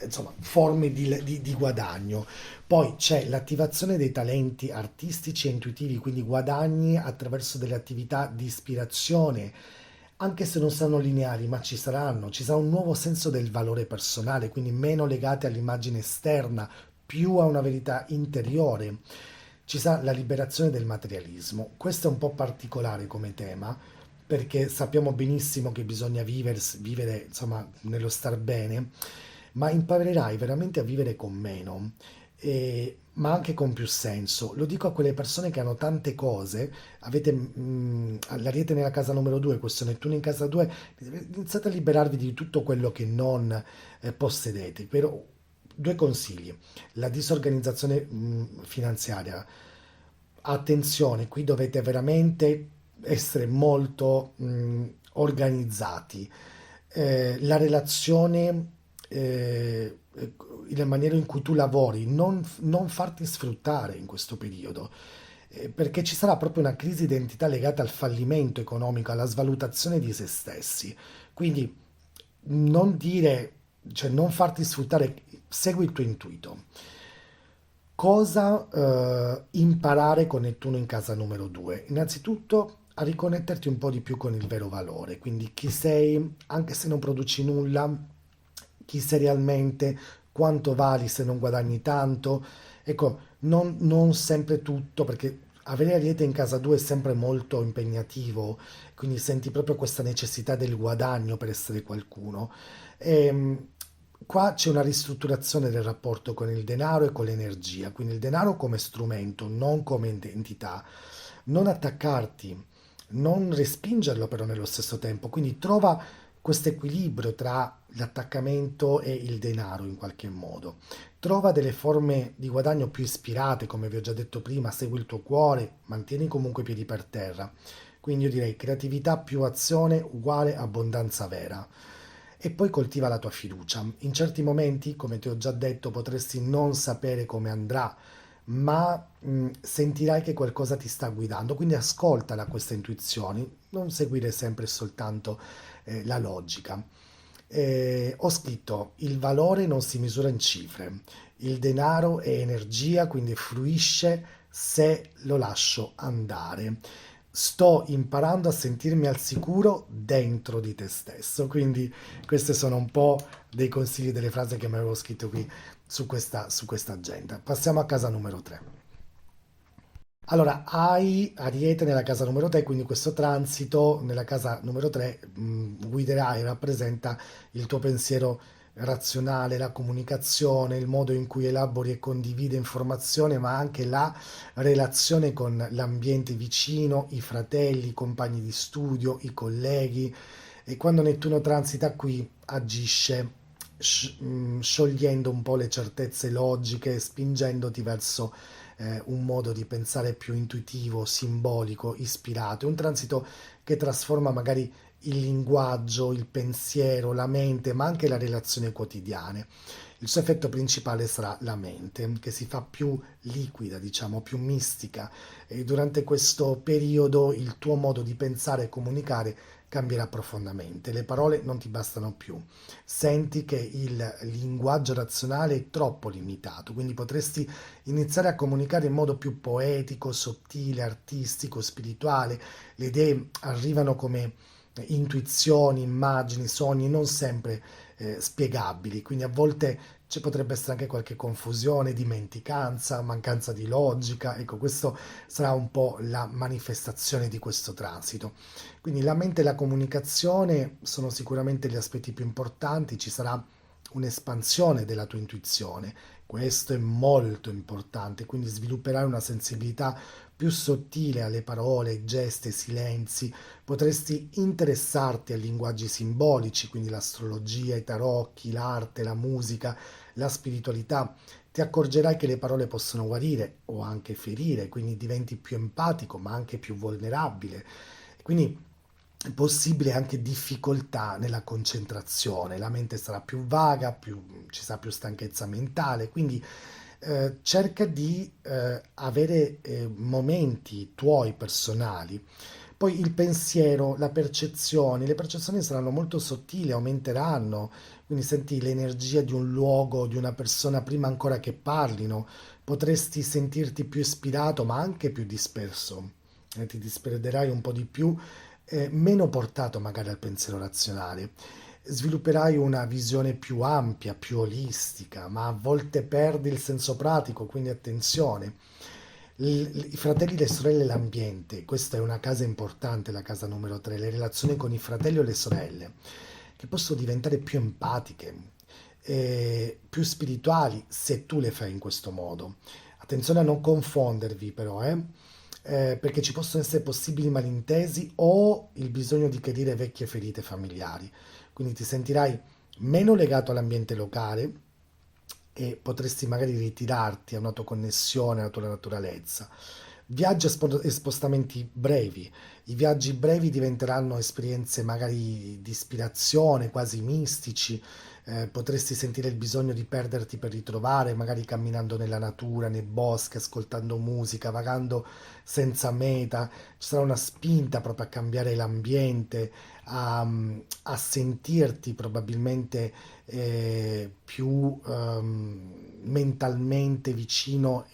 insomma, forme di guadagno. Poi c'è l'attivazione dei talenti artistici e intuitivi, quindi guadagni attraverso delle attività di ispirazione, anche se non saranno lineari, ma ci saranno. Ci sarà un nuovo senso del valore personale, quindi meno legate all'immagine esterna, più a una verità interiore. Ci sarà la liberazione del materialismo. Questo è un po' particolare come tema, perché sappiamo benissimo che bisogna vivere, insomma, nello star bene, ma imparerai veramente a vivere con meno, ma anche con più senso. Lo dico a quelle persone che hanno tante cose, avete l'Ariete nella casa numero 2, questo Nettuno in casa 2, iniziate a liberarvi di tutto quello che non possedete. Però due consigli: la disorganizzazione finanziaria. Attenzione, qui dovete veramente essere molto organizzati. La relazione, la maniera in cui tu lavori, non farti sfruttare in questo periodo, perché ci sarà proprio una crisi di identità legata al fallimento economico, alla svalutazione di se stessi. Quindi non dire, cioè non farti sfruttare, segui il tuo intuito. Cosa imparare con Nettuno in casa numero 2? Innanzitutto a riconnetterti un po' di più con il vero valore, quindi chi sei, anche se non produci nulla, chi sei realmente, quanto vali se non guadagni tanto. Ecco, non sempre tutto, perché avere Ariete in casa 2 è sempre molto impegnativo, quindi senti proprio questa necessità del guadagno per essere qualcuno. Ehm, Qua c'è una ristrutturazione del rapporto con il denaro e con l'energia, quindi il denaro come strumento, non come entità. Non attaccarti, non respingerlo però nello stesso tempo, quindi trova questo equilibrio tra l'attaccamento e il denaro in qualche modo. Trova delle forme di guadagno più ispirate, come vi ho già detto prima, segui il tuo cuore, mantieni comunque i piedi per terra. Quindi io direi creatività più azione uguale abbondanza vera. E poi coltiva la tua fiducia. In certi momenti, come ti ho già detto, potresti non sapere come andrà, ma sentirai che qualcosa ti sta guidando. Quindi ascoltala queste intuizioni, non seguire sempre e soltanto la logica. Ho scritto: il valore non si misura in cifre, il denaro è energia, quindi fluisce se lo lascio andare. Sto imparando a sentirmi al sicuro dentro di te stesso. Quindi queste sono un po' dei consigli, delle frasi che mi avevo scritto qui su questa agenda. Passiamo a casa numero 3. Allora, hai Ariete nella casa numero 3, quindi questo transito nella casa numero 3 guiderà e rappresenta il tuo pensiero razionale, la comunicazione, il modo in cui elabori e condividi informazione, ma anche la relazione con l'ambiente vicino, i fratelli, i compagni di studio, i colleghi. E quando Nettuno transita qui agisce sciogliendo un po' le certezze logiche, spingendoti verso un modo di pensare più intuitivo, simbolico, ispirato. È un transito che trasforma magari il linguaggio, il pensiero, la mente, ma anche la relazione quotidiane. Il suo effetto principale sarà la mente, che si fa più liquida, diciamo, più mistica, e durante questo periodo il tuo modo di pensare e comunicare cambierà profondamente. Le parole non ti bastano più. Senti che il linguaggio razionale è troppo limitato, quindi potresti iniziare a comunicare in modo più poetico, sottile, artistico, spirituale. Le idee arrivano come intuizioni, immagini, sogni non sempre spiegabili, quindi a volte ci potrebbe essere anche qualche confusione, dimenticanza, mancanza di logica. Ecco, questo sarà un po' la manifestazione di questo transito. Quindi la mente e la comunicazione sono sicuramente gli aspetti più importanti, ci sarà un'espansione della tua intuizione, questo è molto importante, quindi svilupperai una sensibilità più sottile alle parole, ai gesti, ai silenzi, potresti interessarti a linguaggi simbolici, quindi l'astrologia, i tarocchi, l'arte, la musica, la spiritualità. Ti accorgerai che le parole possono guarire o anche ferire, quindi diventi più empatico, ma anche più vulnerabile. Quindi è possibile anche difficoltà nella concentrazione, la mente sarà più vaga, ci sarà più stanchezza mentale, quindi cerca di avere momenti tuoi personali. Poi il pensiero, la percezione, le percezioni saranno molto sottili, aumenteranno, quindi senti l'energia di un luogo, di una persona prima ancora che parlino, potresti sentirti più ispirato ma anche più disperso, ti disperderai un po' di più, meno portato magari al pensiero razionale. Svilupperai una visione più ampia, più olistica, ma a volte perdi il senso pratico, quindi attenzione. I fratelli, le sorelle e l'ambiente, questa è una casa importante, la casa numero 3, le relazioni con i fratelli o le sorelle, che possono diventare più empatiche, più spirituali se tu le fai in questo modo. Attenzione a non confondervi però, perché ci possono essere possibili malintesi o il bisogno di chiarire vecchie ferite familiari. Quindi ti sentirai meno legato all'ambiente locale e potresti magari ritirarti a una tua connessione, alla tua naturalezza. Viaggi e spostamenti brevi. I viaggi brevi diventeranno esperienze magari di ispirazione, quasi mistici. Potresti sentire il bisogno di perderti per ritrovare, magari camminando nella natura, nei boschi, ascoltando musica, vagando senza meta. Ci sarà una spinta proprio a cambiare l'ambiente, a sentirti probabilmente più mentalmente vicino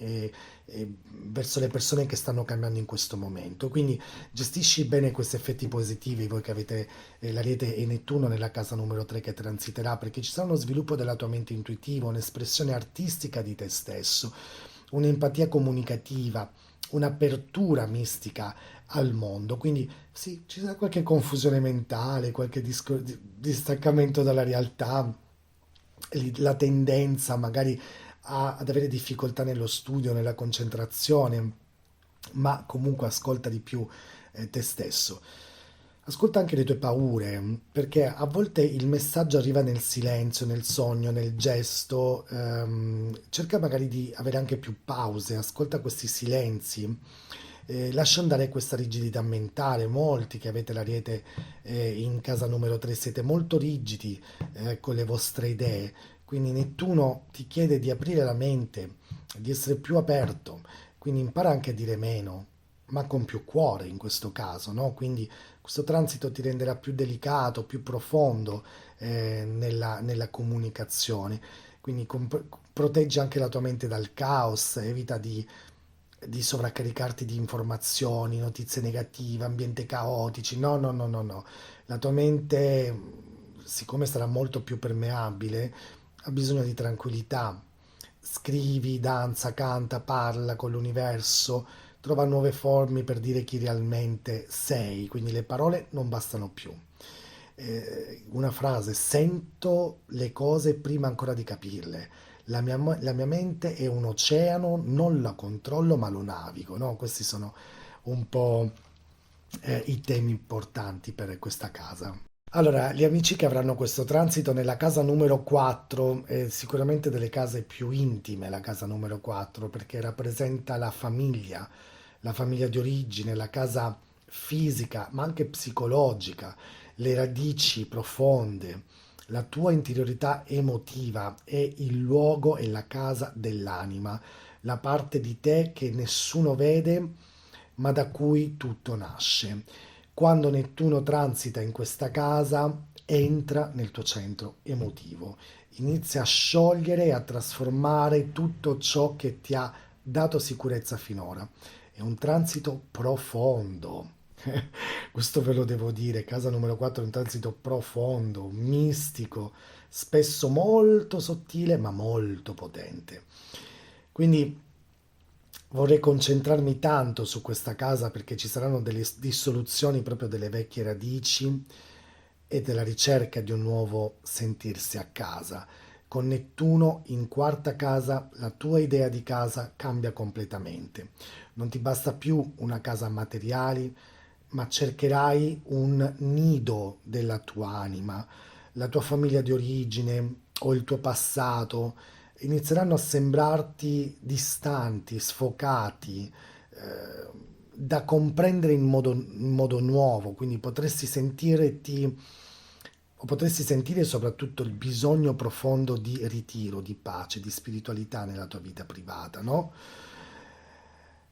verso le persone che stanno cambiando in questo momento. Quindi gestisci bene questi effetti positivi, voi che avete l'Ariete e Nettuno nella casa numero 3 che transiterà, perché ci sarà uno sviluppo della tua mente intuitiva, un'espressione artistica di te stesso, un'empatia comunicativa, un'apertura mistica al mondo. Quindi sì, ci sarà qualche confusione mentale, qualche distaccamento dalla realtà, la tendenza magari ad avere difficoltà nello studio, nella concentrazione, ma comunque ascolta di più te stesso. Ascolta anche le tue paure, perché a volte il messaggio arriva nel silenzio, nel sogno, nel gesto. Cerca magari di avere anche più pause, ascolta questi silenzi. Lascia andare questa rigidità mentale. Molti che avete l'Ariete in casa numero 3 siete molto rigidi con le vostre idee. Quindi Nettuno ti chiede di aprire la mente, di essere più aperto, quindi impara anche a dire meno, ma con più cuore in questo caso, no? Quindi questo transito ti renderà più delicato, più profondo nella comunicazione. Quindi proteggi anche la tua mente dal caos, evita di sovraccaricarti di informazioni, notizie negative, ambiente caotici. No, no, no, no, no. La tua mente, siccome sarà molto più permeabile, ha bisogno di tranquillità. Scrivi, danza, canta, parla con l'universo, trova nuove forme per dire chi realmente sei, quindi le parole non bastano più. Una frase, sento le cose prima ancora di capirle. La mia mente è un oceano, non la controllo ma lo navigo, no? Questi sono un po' i temi importanti per questa casa. Allora, gli amici che avranno questo transito nella casa numero 4, è sicuramente delle case più intime, la casa numero 4, perché rappresenta la famiglia di origine, la casa fisica, ma anche psicologica. le radici profonde, la tua interiorità emotiva è il luogo e la casa dell'anima, la parte di te che nessuno vede, ma da cui tutto nasce. Quando Nettuno transita in questa casa, entra nel tuo centro emotivo, inizia a sciogliere e a trasformare tutto ciò che ti ha dato sicurezza finora. È un transito profondo. Questo ve lo devo dire, casa numero 4 è un transito profondo, mistico, spesso molto sottile ma molto potente. Quindi vorrei concentrarmi tanto su questa casa perché ci saranno delle dissoluzioni proprio delle vecchie radici e della ricerca di un nuovo sentirsi a casa. Con Nettuno in quarta casa, la tua idea di casa cambia completamente. Non ti basta più una casa a materiali, ma cercherai un nido della tua anima, la tua famiglia di origine o il tuo passato inizieranno a sembrarti distanti, sfocati, da comprendere in modo nuovo, quindi potresti sentire soprattutto il bisogno profondo di ritiro, di pace, di spiritualità nella tua vita privata, no?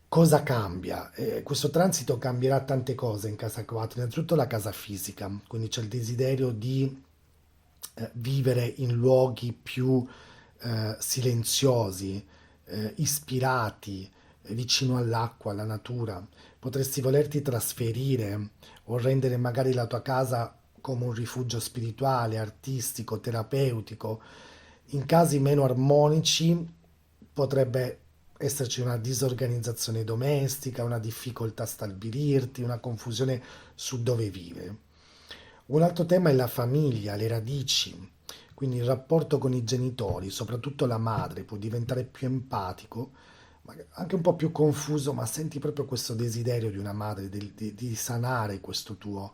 Cosa cambia? Questo transito cambierà tante cose in casa 4, innanzitutto la casa fisica, quindi c'è il desiderio di vivere in luoghi più silenziosi, ispirati, vicino all'acqua, alla natura. Potresti volerti trasferire o rendere magari la tua casa come un rifugio spirituale, artistico, terapeutico. In casi meno armonici potrebbe esserci una disorganizzazione domestica, una difficoltà a stabilirti, una confusione su dove vivere. Un altro tema è la famiglia, le radici, quindi il rapporto con i genitori, soprattutto la madre, può diventare più empatico, anche un po' più confuso, ma senti proprio questo desiderio di una madre di sanare questo tuo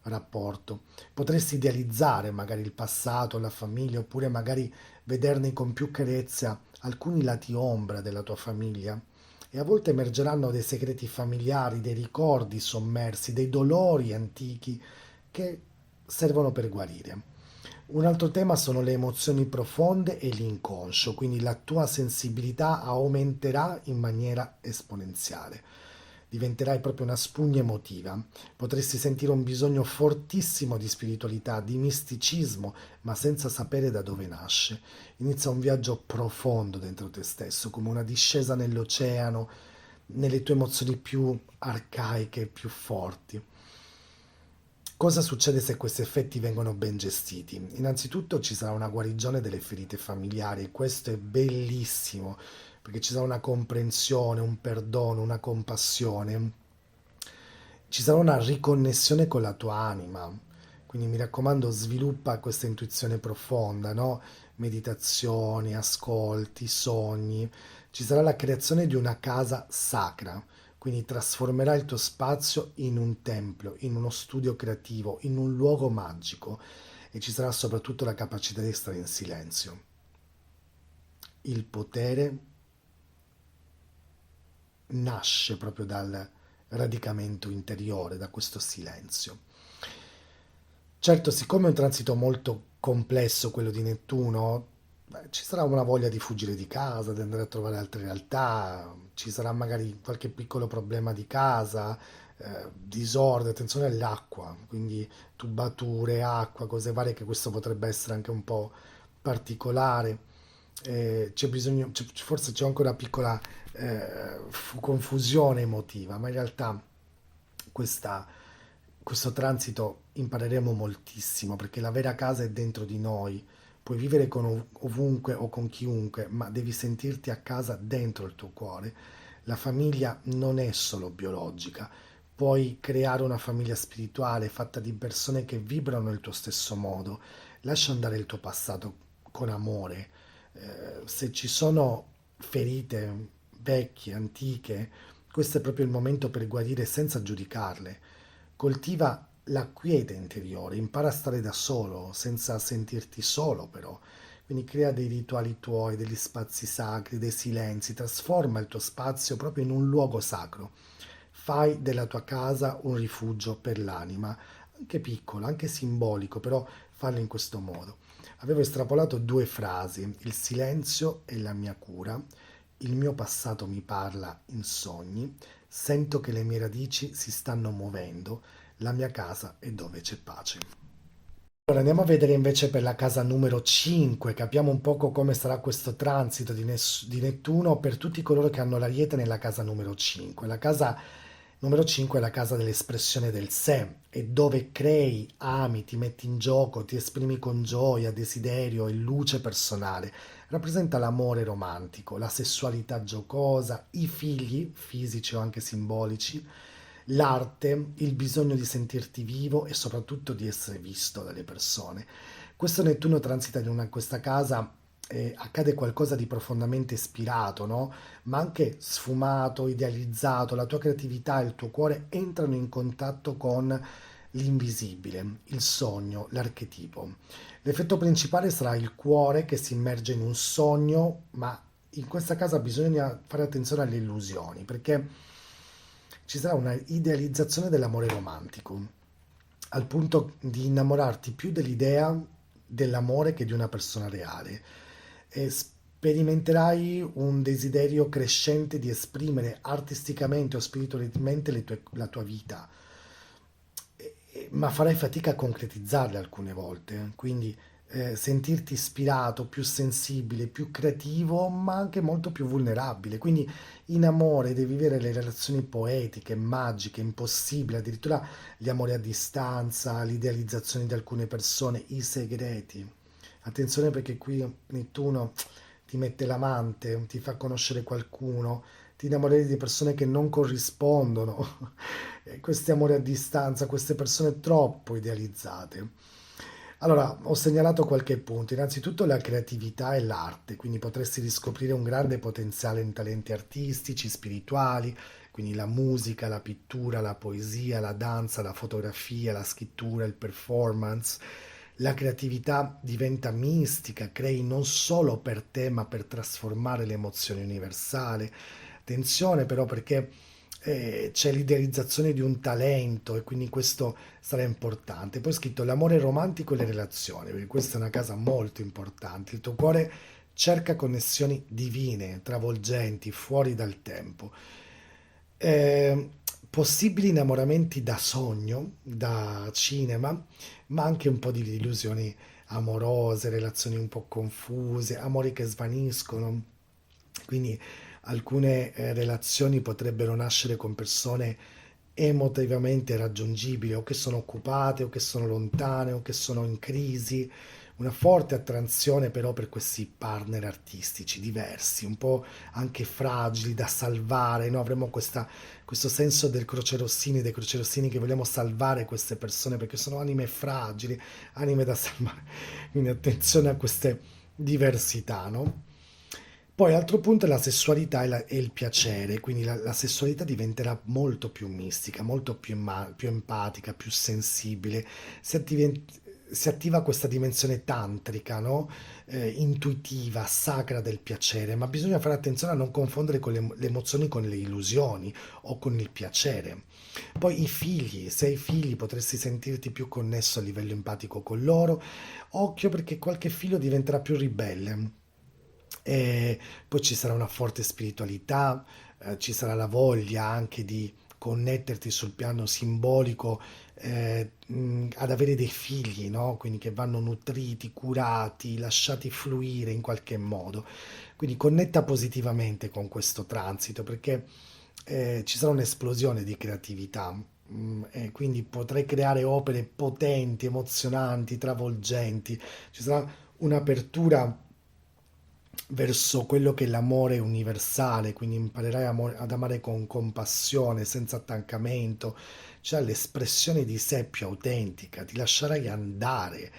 rapporto. Potresti idealizzare magari il passato, la famiglia, oppure magari vederne con più chiarezza alcuni lati ombra della tua famiglia. E a volte emergeranno dei segreti familiari, dei ricordi sommersi, dei dolori antichi che servono per guarire. Un altro tema sono le emozioni profonde e l'inconscio, quindi la tua sensibilità aumenterà in maniera esponenziale. Diventerai proprio una spugna emotiva. Potresti sentire un bisogno fortissimo di spiritualità, di misticismo, ma senza sapere da dove nasce. Inizia un viaggio profondo dentro te stesso, come una discesa nell'oceano, nelle tue emozioni più arcaiche, più forti. Cosa succede se questi effetti vengono ben gestiti? Innanzitutto ci sarà una guarigione delle ferite familiari e questo è bellissimo perché ci sarà una comprensione, un perdono, una compassione, ci sarà una riconnessione con la tua anima. Quindi mi raccomando, sviluppa questa intuizione profonda, no? Meditazioni, ascolti, sogni. Ci sarà la creazione di una casa sacra, quindi trasformerai il tuo spazio in un templo, in uno studio creativo, in un luogo magico e ci sarà soprattutto la capacità di stare in silenzio. Il potere nasce proprio dal radicamento interiore, da questo silenzio. Certo, siccome è un transito molto complesso quello di Nettuno, ci sarà una voglia di fuggire di casa, di andare a trovare altre realtà, ci sarà magari qualche piccolo problema di casa, disordine, attenzione all'acqua, quindi tubature, acqua, cose varie che questo potrebbe essere anche un po' particolare. C'è bisogno, forse c'è anche una piccola confusione emotiva, ma in realtà questa questo transito impareremo moltissimo perché la vera casa è dentro di noi. Puoi vivere con ovunque o con chiunque, ma devi sentirti a casa dentro il tuo cuore. La famiglia non è solo biologica. Puoi creare una famiglia spirituale fatta di persone che vibrano nel tuo stesso modo. Lascia andare il tuo passato con amore. Se ci sono ferite vecchie, antiche, questo è proprio il momento per guarire senza giudicarle. Coltiva la quiete interiore, impara a stare da solo, senza sentirti solo però. Quindi crea dei rituali tuoi, degli spazi sacri, dei silenzi, trasforma il tuo spazio proprio in un luogo sacro. Fai della tua casa un rifugio per l'anima, anche piccolo, anche simbolico, però farlo in questo modo. Avevo estrapolato due frasi: il silenzio è la mia cura, il mio passato mi parla in sogni, sento che le mie radici si stanno muovendo, la mia casa è dove c'è pace. Allora, andiamo a vedere invece per la casa numero 5, capiamo un poco come sarà questo transito di Nettuno per tutti coloro che hanno l'Ariete nella casa numero 5. La casa numero 5 è la casa dell'espressione del sé, è dove crei, ami, ti metti in gioco, ti esprimi con gioia, desiderio e luce personale. Rappresenta l'amore romantico, la sessualità giocosa, i figli, fisici o anche simbolici, l'arte, il bisogno di sentirti vivo e soprattutto di essere visto dalle persone. Questo Nettuno transita in questa casa, accade qualcosa di profondamente ispirato, no? Ma anche sfumato, idealizzato, la tua creatività e il tuo cuore entrano in contatto con l'invisibile, il sogno, l'archetipo. L'effetto principale sarà il cuore che si immerge in un sogno, ma in questa casa bisogna fare attenzione alle illusioni, perché ci sarà una idealizzazione dell'amore romantico, al punto di innamorarti più dell'idea dell'amore che di una persona reale. E sperimenterai un desiderio crescente di esprimere artisticamente o spiritualmente la tua vita, ma farai fatica a concretizzarle alcune volte. Quindi sentirti ispirato, più sensibile, più creativo, ma anche molto più vulnerabile. Quindi in amore devi vivere le relazioni poetiche, magiche, impossibili, addirittura gli amori a distanza, l'idealizzazione di alcune persone, i segreti. Attenzione perché qui Nettuno ti mette l'amante, ti fa conoscere qualcuno, ti innamori di persone che non corrispondono. Questi amori a distanza, queste persone troppo idealizzate. Allora, ho segnalato qualche punto. Innanzitutto la creatività e l'arte, quindi potresti riscoprire un grande potenziale in talenti artistici, spirituali, quindi la musica, la pittura, la poesia, la danza, la fotografia, la scrittura, il performance. La creatività diventa mistica, crei non solo per te, ma per trasformare l'emozione universale. Attenzione però perché c'è l'idealizzazione di un talento e quindi questo sarà importante. Poi ho scritto l'amore romantico e le relazioni, perché questa è una casa molto importante. Il tuo cuore cerca connessioni divine, travolgenti, fuori dal tempo. Eh, Possibili innamoramenti da sogno, da cinema, ma anche un po' di illusioni amorose, relazioni un po' confuse, amori che svaniscono. Quindi alcune relazioni potrebbero nascere con persone emotivamente raggiungibili o che sono occupate o che sono lontane o che sono in crisi, una forte attrazione però per questi partner artistici diversi, un po' anche fragili da salvare, no? Avremo questo senso dei Croce Rossini che vogliamo salvare queste persone perché sono anime fragili, anime da salvare, quindi attenzione a queste diversità, no? Poi altro punto è la sessualità e il piacere, quindi la sessualità diventerà molto più mistica, molto più empatica, più sensibile, si attivi- si attiva questa dimensione tantrica, no? Intuitiva, sacra del piacere, ma bisogna fare attenzione a non confondere con le emozioni con le illusioni o con il piacere. Poi i figli, se hai figli potresti sentirti più connesso a livello empatico con loro, occhio perché qualche figlio diventerà più ribelle. E poi ci sarà una forte spiritualità, ci sarà la voglia anche di connetterti sul piano simbolico, ad avere dei figli, no? Quindi che vanno nutriti, curati, lasciati fluire in qualche modo. Quindi connetta positivamente con questo transito perché ci sarà un'esplosione di creatività. E quindi potrai creare opere potenti, emozionanti, travolgenti. Ci sarà un'apertura verso quello che è l'amore universale, quindi imparerai ad amare con compassione, senza attaccamento, cioè l'espressione di sé più autentica, ti lascerai andare,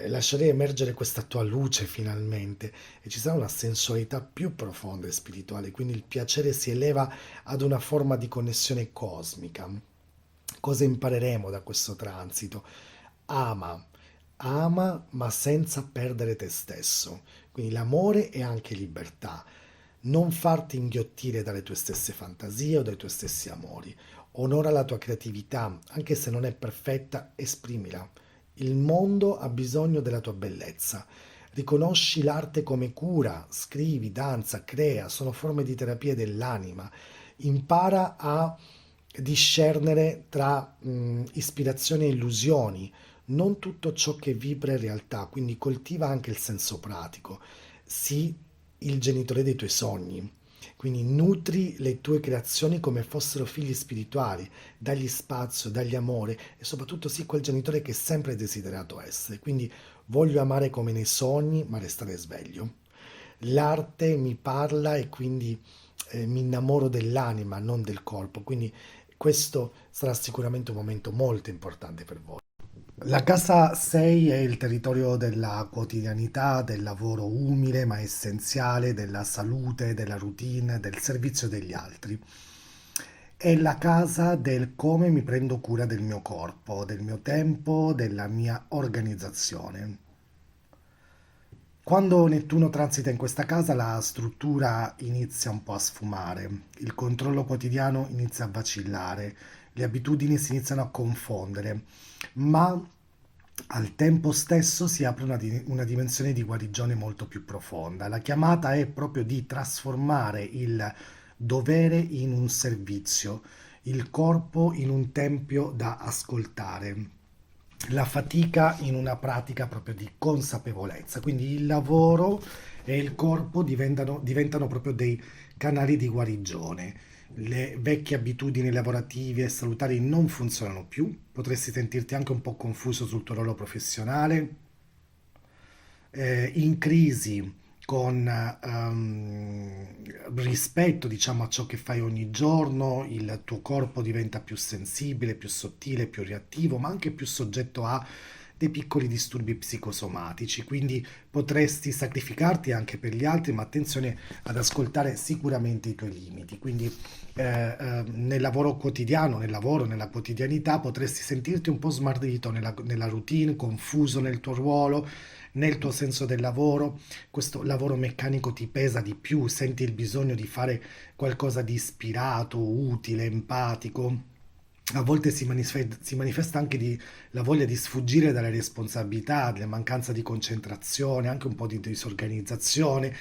lascerai emergere questa tua luce finalmente e ci sarà una sensualità più profonda e spirituale, quindi il piacere si eleva ad una forma di connessione cosmica. Cosa impareremo da questo transito? Ama, ama ma senza perdere te stesso. Quindi l'amore è anche libertà. Non farti inghiottire dalle tue stesse fantasie o dai tuoi stessi amori. Onora la tua creatività, anche se non è perfetta, esprimila. Il mondo ha bisogno della tua bellezza. Riconosci l'arte come cura, scrivi, danza, crea, sono forme di terapia dell'anima. Impara a discernere tra ispirazione e illusioni. Non tutto ciò che vibra è realtà, quindi coltiva anche il senso pratico. Sii il genitore dei tuoi sogni. Quindi nutri le tue creazioni come fossero figli spirituali, dagli spazio, dagli amore e soprattutto sii quel genitore che sempre hai desiderato essere. Quindi voglio amare come nei sogni, ma restare sveglio. L'arte mi parla e quindi mi innamoro dell'anima, non del corpo. Quindi questo sarà sicuramente un momento molto importante per voi. La casa 6 è il territorio della quotidianità, del lavoro umile ma essenziale, della salute, della routine, del servizio degli altri. È la casa del come mi prendo cura del mio corpo, del mio tempo, della mia organizzazione. Quando Nettuno transita in questa casa, la struttura inizia un po' a sfumare, il controllo quotidiano inizia a vacillare, le abitudini si iniziano a confondere, ma al tempo stesso si apre una dimensione di guarigione molto più profonda. La chiamata è proprio di trasformare il dovere in un servizio, il corpo in un tempio da ascoltare, la fatica in una pratica proprio di consapevolezza. Quindi il lavoro e il corpo diventano proprio dei canali di guarigione. Le vecchie abitudini lavorative e salutari non funzionano più, potresti sentirti anche un po' confuso sul tuo ruolo professionale, in crisi con rispetto, diciamo, a ciò che fai ogni giorno, il tuo corpo diventa più sensibile, più sottile, più reattivo, ma anche più soggetto a dei piccoli disturbi psicosomatici, quindi potresti sacrificarti anche per gli altri, ma attenzione ad ascoltare sicuramente i tuoi limiti. Quindi nel lavoro quotidiano, nel lavoro, nella quotidianità, potresti sentirti un po' smarrito nella routine, confuso nel tuo ruolo, nel tuo senso del lavoro. Questo lavoro meccanico ti pesa di più, senti il bisogno di fare qualcosa di ispirato, utile, empatico. A volte si manifesta anche la voglia di sfuggire dalle responsabilità, della mancanza di concentrazione, anche un po' di disorganizzazione,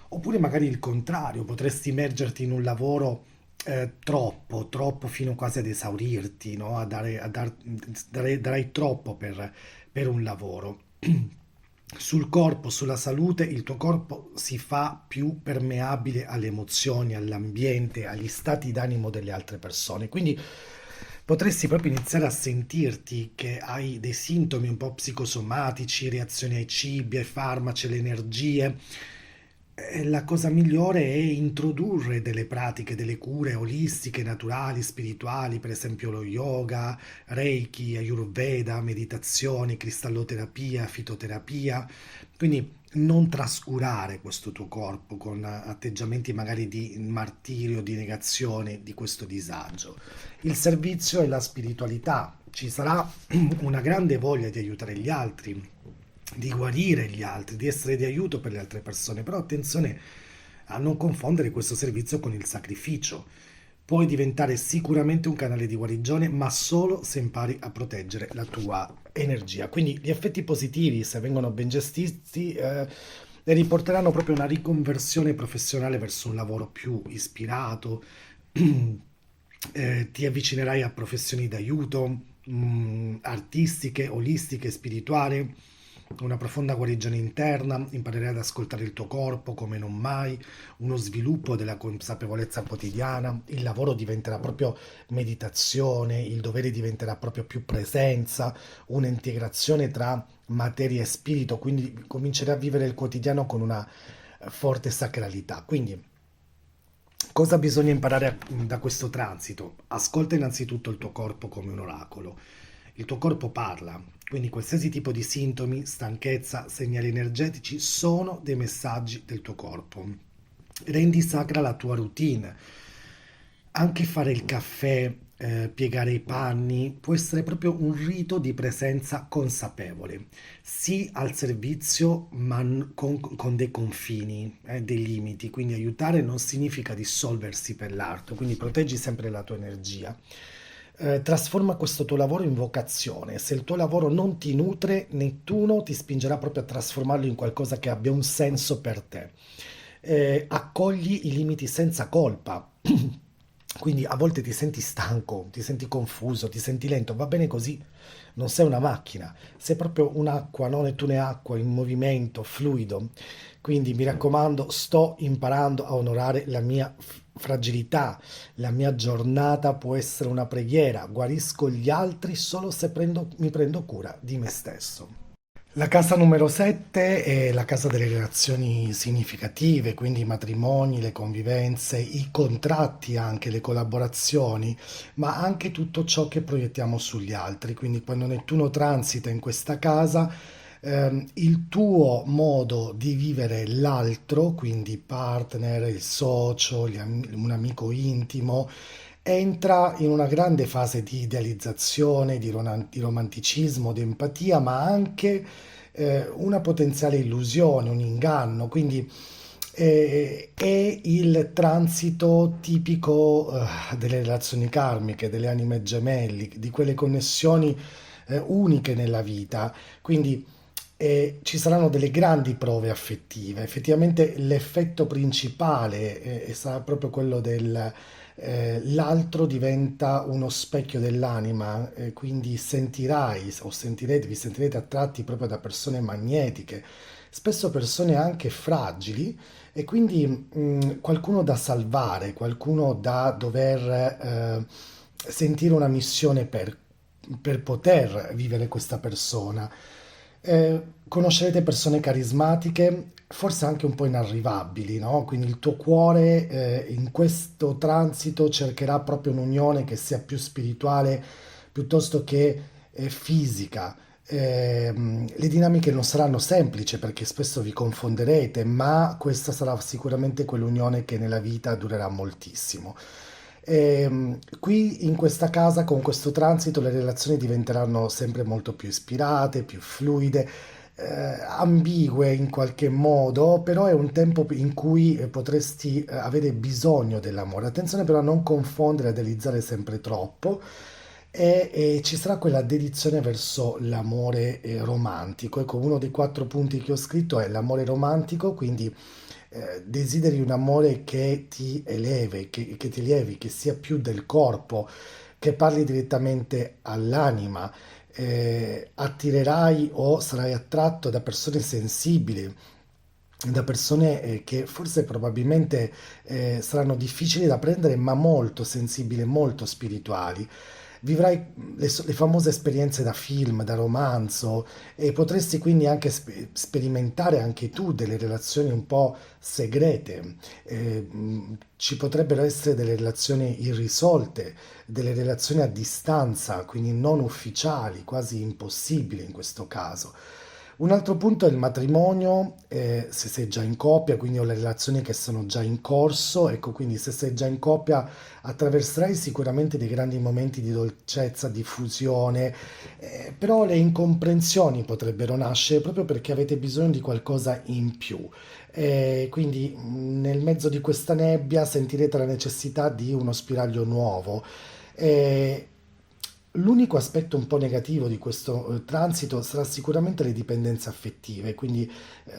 oppure magari il contrario, potresti immergerti in un lavoro troppo fino quasi ad esaurirti, no? Darai troppo per un lavoro. Sul corpo, sulla salute, il tuo corpo si fa più permeabile alle emozioni, all'ambiente, agli stati d'animo delle altre persone. Quindi potresti proprio iniziare a sentirti che hai dei sintomi un po' psicosomatici, reazioni ai cibi, ai farmaci, alle energie. La cosa migliore è introdurre delle pratiche, delle cure olistiche, naturali, spirituali, per esempio lo yoga, Reiki, Ayurveda, meditazioni, cristalloterapia, fitoterapia. Quindi non trascurare questo tuo corpo con atteggiamenti magari di martirio, di negazione di questo disagio. Il servizio e la spiritualità. Ci sarà una grande voglia di aiutare gli altri, di guarire gli altri, di essere di aiuto per le altre persone, però attenzione a non confondere questo servizio con il sacrificio. Puoi diventare sicuramente un canale di guarigione, ma solo se impari a proteggere la tua energia. Quindi gli effetti positivi, se vengono ben gestiti, riporteranno proprio una riconversione professionale verso un lavoro più ispirato, ti avvicinerai a professioni d'aiuto, artistiche, olistiche, spirituali, una profonda guarigione interna, imparerai ad ascoltare il tuo corpo come non mai, uno sviluppo della consapevolezza quotidiana, il lavoro diventerà proprio meditazione, il dovere diventerà proprio più presenza, un'integrazione tra materia e spirito, quindi comincerai a vivere il quotidiano con una forte sacralità. Quindi cosa bisogna imparare da questo transito? Ascolta innanzitutto il tuo corpo come un oracolo. Il tuo corpo parla, quindi qualsiasi tipo di sintomi, stanchezza, segnali energetici sono dei messaggi del tuo corpo. Rendi sacra la tua routine. Anche fare il caffè piegare i panni, può essere proprio un rito di presenza consapevole, sì al servizio, ma con dei confini, dei limiti, quindi aiutare non significa dissolversi per l'altro, quindi proteggi sempre la tua energia. Trasforma questo tuo lavoro in vocazione. Se il tuo lavoro non ti nutre, Nettuno ti spingerà proprio a trasformarlo in qualcosa che abbia un senso per te. Accogli i limiti senza colpa. Quindi a volte ti senti stanco, ti senti confuso, ti senti lento, va bene così, non sei una macchina, sei proprio un'acqua, no? Nettune acqua in movimento, fluido. Quindi mi raccomando, sto imparando a onorare la mia fragilità, la mia giornata può essere una preghiera, guarisco gli altri solo se mi prendo cura di me stesso. La casa numero 7 è la casa delle relazioni significative, quindi i matrimoni, le convivenze, i contratti, anche le collaborazioni, ma anche tutto ciò che proiettiamo sugli altri. Quindi quando Nettuno transita in questa casa, il tuo modo di vivere l'altro, quindi il partner, il socio, un amico intimo, entra in una grande fase di idealizzazione, di romanticismo, di empatia, ma anche una potenziale illusione, un inganno. Quindi è il transito tipico delle relazioni karmiche, delle anime gemelli, di quelle connessioni uniche nella vita. Quindi ci saranno delle grandi prove affettive. Effettivamente l'effetto principale sarà proprio quello del l'altro diventa uno specchio dell'anima, quindi sentirai o sentirete, vi sentirete attratti proprio da persone magnetiche, spesso persone anche fragili e quindi qualcuno da salvare, qualcuno da dover sentire una missione per poter vivere questa persona. Conoscerete persone carismatiche, forse anche un po' inarrivabili, no? Quindi il tuo cuore in questo transito cercherà proprio un'unione che sia più spirituale piuttosto che fisica. Le dinamiche non saranno semplici perché spesso vi confonderete, ma questa sarà sicuramente quell'unione che nella vita durerà moltissimo. Qui in questa casa, con questo transito, le relazioni diventeranno sempre molto più ispirate, più fluide, ambigue in qualche modo, però è un tempo in cui potresti avere bisogno dell'amore. Attenzione però a non confondere, a idealizzare sempre troppo. E ci sarà quella dedizione verso l'amore romantico. Ecco, uno dei 4 punti che ho scritto è l'amore romantico, quindi desideri un amore che ti elevi, che ti elevi, che sia più del corpo, che parli direttamente all'anima, attirerai o sarai attratto da persone sensibili, da persone che forse probabilmente saranno difficili da prendere, ma molto sensibili, molto spirituali. Vivrai le famose esperienze da film, da romanzo e potresti quindi anche sperimentare anche tu delle relazioni un po' segrete. Ci potrebbero essere delle relazioni irrisolte, delle relazioni a distanza, quindi non ufficiali, quasi impossibili in questo caso. Un altro punto è il matrimonio, se sei già in coppia, quindi ho le relazioni che sono già in corso, ecco, quindi se sei già in coppia attraverserai sicuramente dei grandi momenti di dolcezza, di fusione, però le incomprensioni potrebbero nascere proprio perché avete bisogno di qualcosa in più. Quindi nel mezzo di questa nebbia sentirete la necessità di uno spiraglio nuovo. Eh, L'unico aspetto un po' negativo di questo transito sarà sicuramente le dipendenze affettive, quindi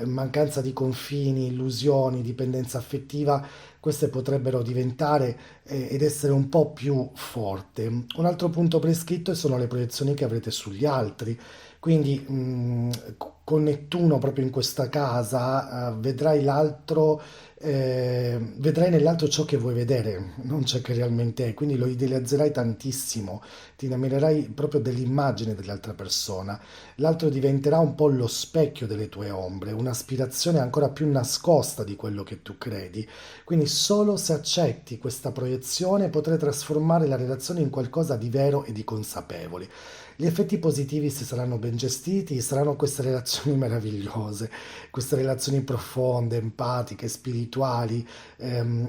mancanza di confini, illusioni, dipendenza affettiva, queste potrebbero diventare ed essere un po' più forte. Un altro punto prescritto sono le proiezioni che avrete sugli altri, quindi con Nettuno proprio in questa casa vedrai l'altro, vedrai nell'altro ciò che vuoi vedere, non ciò che realmente è, quindi lo idealizzerai tantissimo, ti innamorerai proprio dell'immagine dell'altra persona. L'altro diventerà un po' lo specchio delle tue ombre, un'aspirazione ancora più nascosta di quello che tu credi. Quindi solo se accetti questa proiezione potrai trasformare la relazione in qualcosa di vero e di consapevole. Gli effetti positivi, se saranno ben gestiti, saranno queste relazioni meravigliose, queste relazioni profonde, empatiche, spirituali,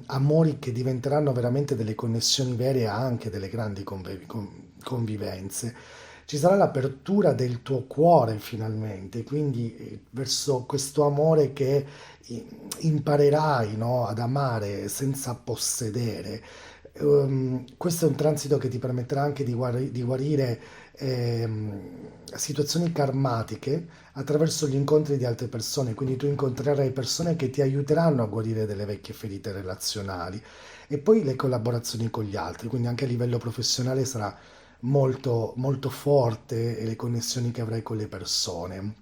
amori che diventeranno veramente delle connessioni vere e anche delle grandi convivenze. Ci sarà l'apertura del tuo cuore finalmente, quindi verso questo amore che imparerai, no, ad amare senza possedere. Questo è un transito che ti permetterà anche di guarire situazioni karmatiche attraverso gli incontri di altre persone, quindi tu incontrerai persone che ti aiuteranno a guarire delle vecchie ferite relazionali e poi le collaborazioni con gli altri, quindi anche a livello professionale sarà molto, molto forte le connessioni che avrai con le persone.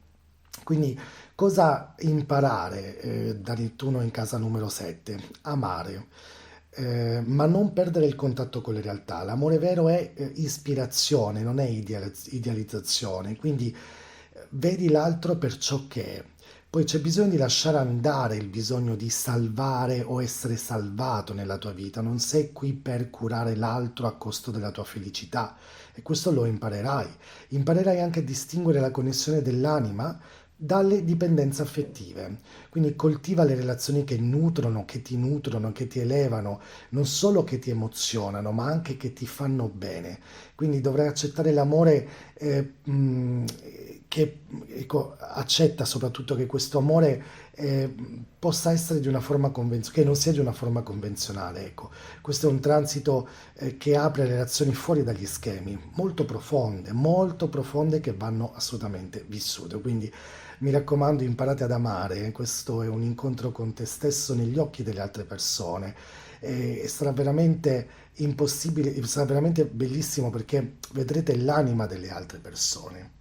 Quindi cosa imparare da Nettuno in casa numero 7? Amare, ma non perdere il contatto con le realtà. L'amore vero è ispirazione, non è idealizzazione, quindi vedi l'altro per ciò che è. Poi c'è bisogno di lasciare andare il bisogno di salvare o essere salvato nella tua vita. Non sei qui per curare l'altro a costo della tua felicità e questo lo imparerai. Imparerai anche a distinguere la connessione dell'anima dalle dipendenze affettive. Quindi coltiva le relazioni che ti nutrono, che ti elevano, non solo che ti emozionano, ma anche che ti fanno bene. Quindi dovrai accettare l'amore che ecco, accetta soprattutto che questo amore possa essere di una forma convenzionale, che non sia di una forma convenzionale. Ecco. Questo è un transito che apre le relazioni fuori dagli schemi, molto profonde che vanno assolutamente vissute. Quindi mi raccomando, imparate ad amare, questo è un incontro con te stesso negli occhi delle altre persone e sarà veramente impossibile, sarà veramente bellissimo perché vedrete l'anima delle altre persone.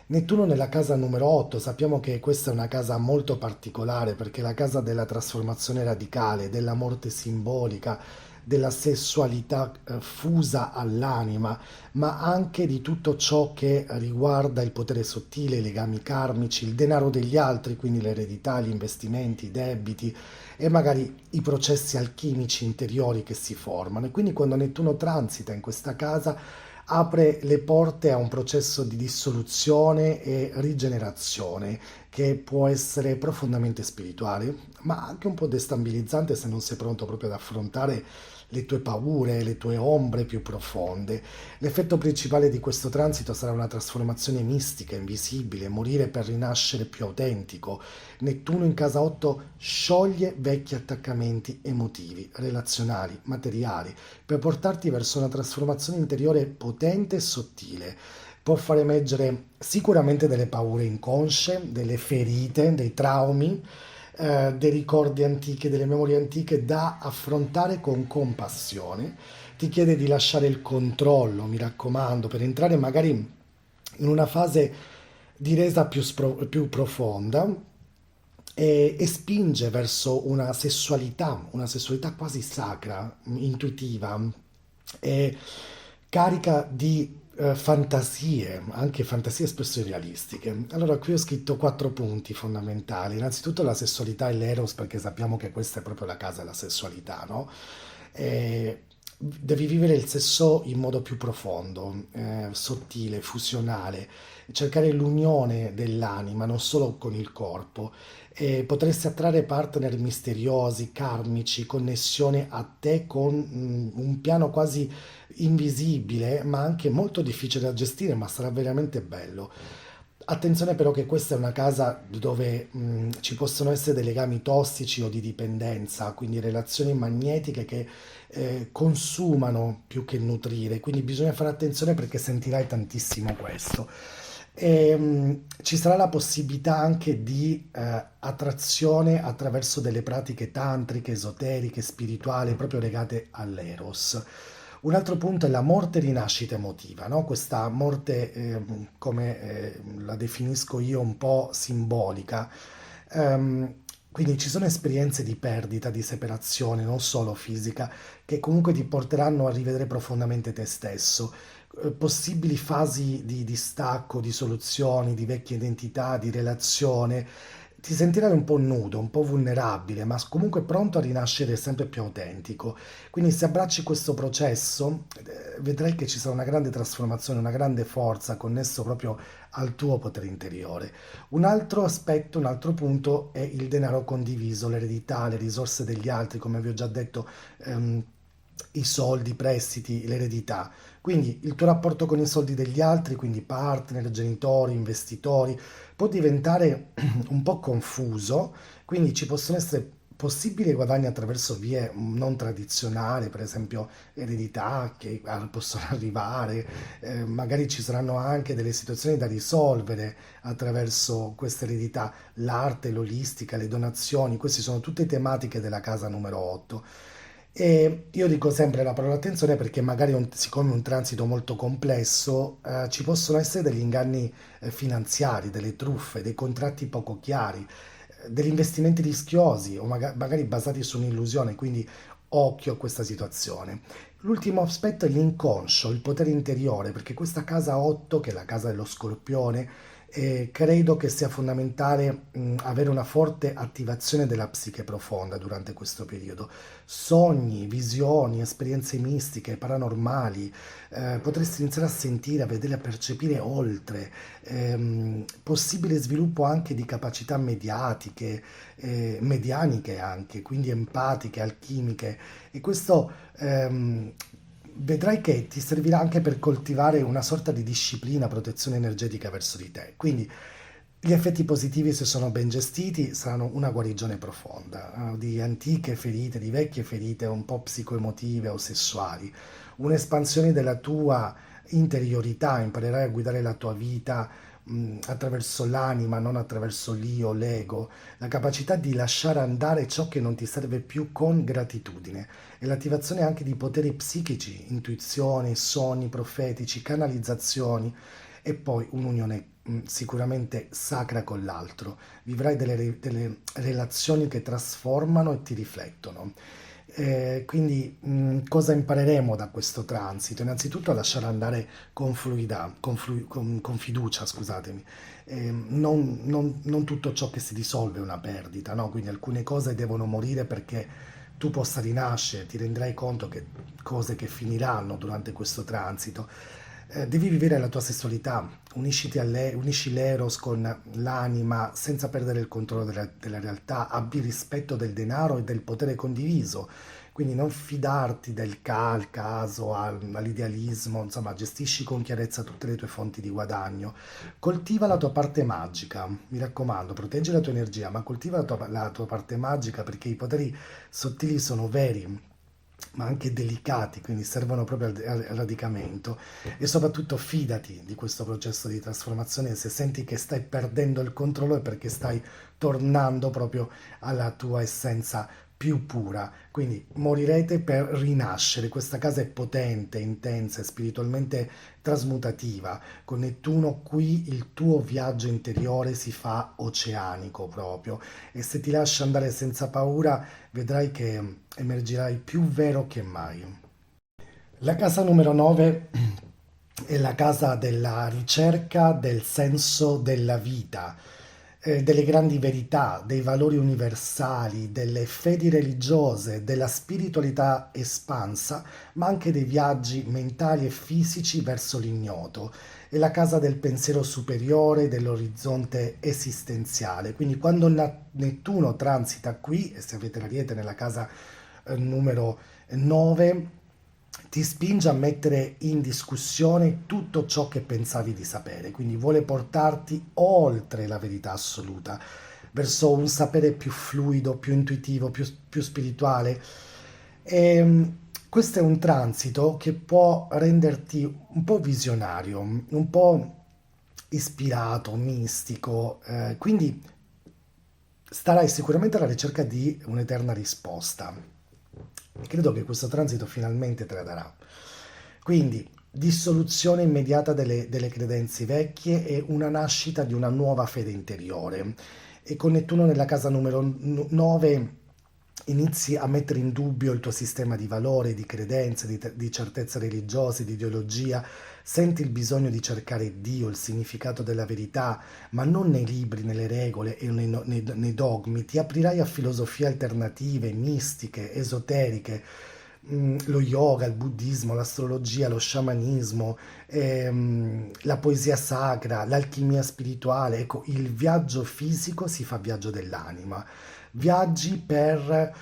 Nettuno nella casa numero 8, sappiamo che questa è una casa molto particolare perché è la casa della trasformazione radicale, della morte simbolica, della sessualità fusa all'anima, ma anche di tutto ciò che riguarda il potere sottile, i legami karmici, il denaro degli altri, quindi l'eredità, gli investimenti, i debiti e magari i processi alchimici interiori che si formano. E quindi quando Nettuno transita in questa casa apre le porte a un processo di dissoluzione e rigenerazione che può essere profondamente spirituale, ma anche un po' destabilizzante se non sei pronto proprio ad affrontare le tue paure, le tue ombre più profonde. L'effetto principale di questo transito sarà una trasformazione mistica, invisibile, morire per rinascere più autentico. Nettuno in casa 8 scioglie vecchi attaccamenti emotivi, relazionali, materiali, per portarti verso una trasformazione interiore potente e sottile. Può far emergere sicuramente delle paure inconsce, delle ferite, dei traumi, dei ricordi antichi, delle memorie antiche da affrontare con compassione. Ti chiede di lasciare il controllo, mi raccomando, per entrare magari in una fase di resa più profonda e spinge verso una sessualità quasi sacra, intuitiva, e carica di fantasie, anche fantasie spesso irrealistiche. Allora, qui ho scritto 4 punti fondamentali. Innanzitutto la sessualità e l'eros, perché sappiamo che questa è proprio la casa della sessualità, no? Devi vivere il sesso in modo più profondo, sottile, fusionale, cercare l'unione dell'anima, non solo con il corpo. E potresti attrarre partner misteriosi, karmici, connessione a te con un piano quasi invisibile, ma anche molto difficile da gestire, ma sarà veramente bello. Attenzione però che questa è una casa dove ci possono essere dei legami tossici o di dipendenza, quindi relazioni magnetiche che consumano più che nutrire, quindi bisogna fare attenzione perché sentirai tantissimo questo. Ci sarà la possibilità anche di attrazione attraverso delle pratiche tantriche, esoteriche, spirituali, proprio legate all'eros. Un altro punto è la morte rinascita emotiva, no? Questa morte, come la definisco io, un po' simbolica. Ehm, quindi ci sono esperienze di perdita, di separazione, non solo fisica, che comunque ti porteranno a rivedere profondamente te stesso. Possibili fasi di distacco, di soluzioni, di vecchie identità, di relazione, ti sentirai un po' nudo, un po' vulnerabile, ma comunque pronto a rinascere sempre più autentico. Quindi se abbracci questo processo, vedrai che ci sarà una grande trasformazione, una grande forza connesso proprio al tuo potere interiore. Un altro aspetto, un altro punto è il denaro condiviso, l'eredità, le risorse degli altri, come vi ho già detto, i soldi, i prestiti, l'eredità. Quindi il tuo rapporto con i soldi degli altri, quindi partner, genitori, investitori, può diventare un po' confuso, quindi ci possono essere possibili guadagni attraverso vie non tradizionali, per esempio eredità che possono arrivare, magari ci saranno anche delle situazioni da risolvere attraverso queste eredità, l'arte, l'olistica, le donazioni, queste sono tutte tematiche della casa numero 8. E io dico sempre la parola attenzione perché magari siccome è un transito molto complesso, ci possono essere degli inganni finanziari, delle truffe, dei contratti poco chiari, degli investimenti rischiosi o magari basati su un'illusione, quindi occhio a questa situazione. L'ultimo aspetto è l'inconscio, il potere interiore, perché questa casa 8, che è la casa dello scorpione, credo che sia fondamentale avere una forte attivazione della psiche profonda durante questo periodo. Sogni, visioni, esperienze mistiche, paranormali, potresti iniziare a sentire, a vedere, a percepire oltre, possibile sviluppo anche di capacità mediatiche, medianiche anche, quindi empatiche, alchimiche, e questo vedrai che ti servirà anche per coltivare una sorta di disciplina, protezione energetica verso di te. Quindi gli effetti positivi, se sono ben gestiti, saranno una guarigione profonda, di antiche ferite, di vecchie ferite un po' psicoemotive o sessuali, un'espansione della tua interiorità, imparerai a guidare la tua vita attraverso l'anima, non attraverso l'io, l'ego, la capacità di lasciare andare ciò che non ti serve più con gratitudine e l'attivazione anche di poteri psichici, intuizioni, sogni profetici, canalizzazioni e poi un'unione sicuramente sacra con l'altro. Vivrai delle relazioni che trasformano e ti riflettono. Quindi cosa impareremo da questo transito? Innanzitutto a lasciare andare con fluidità, con fiducia, scusatemi. Non tutto ciò che si risolve è una perdita, no? Quindi alcune cose devono morire perché tu possa rinascere, ti renderai conto che cose che finiranno durante questo transito. Devi vivere la tua sessualità, unisci l'eros con l'anima senza perdere il controllo della realtà, abbi rispetto del denaro e del potere condiviso, quindi non fidarti del caso, all'idealismo, insomma gestisci con chiarezza tutte le tue fonti di guadagno, coltiva la tua parte magica, mi raccomando, proteggi la tua energia, ma coltiva la tua parte magica perché i poteri sottili sono veri, ma anche delicati, quindi servono proprio al radicamento e soprattutto fidati di questo processo di trasformazione. Se senti che stai perdendo il controllo è perché stai tornando proprio alla tua essenza più pura. Quindi morirete per rinascere. Questa casa è potente, intensa e spiritualmente trasmutativa. Con Nettuno qui il tuo viaggio interiore si fa oceanico proprio e se ti lasci andare senza paura vedrai che emergerai più vero che mai. La casa numero 9 è la casa della ricerca del senso della vita, delle grandi verità, dei valori universali, delle fedi religiose, della spiritualità espansa, ma anche dei viaggi mentali e fisici verso l'ignoto. È la casa del pensiero superiore, dell'orizzonte esistenziale. Quindi quando Nettuno transita qui, e se avete l'Ariete nella casa numero 9, ti spinge a mettere in discussione tutto ciò che pensavi di sapere, quindi vuole portarti oltre la verità assoluta, verso un sapere più fluido, più intuitivo, più spirituale. Questo è un transito che può renderti un po' visionario, un po' ispirato, mistico, quindi starai sicuramente alla ricerca di un'eterna risposta. E credo che questo transito finalmente te la darà. Quindi, dissoluzione immediata delle credenze vecchie e una nascita di una nuova fede interiore. E con Nettuno nella casa numero 9 inizi a mettere in dubbio il tuo sistema di valori, di credenze, di certezze religiose, di ideologia, senti il bisogno di cercare Dio, il significato della verità, ma non nei libri, nelle regole e nei dogmi, ti aprirai a filosofie alternative, mistiche, esoteriche, lo yoga, il buddismo, l'astrologia, lo sciamanismo, la poesia sacra, l'alchimia spirituale. Ecco, il viaggio fisico si fa viaggio dell'anima. Viaggi per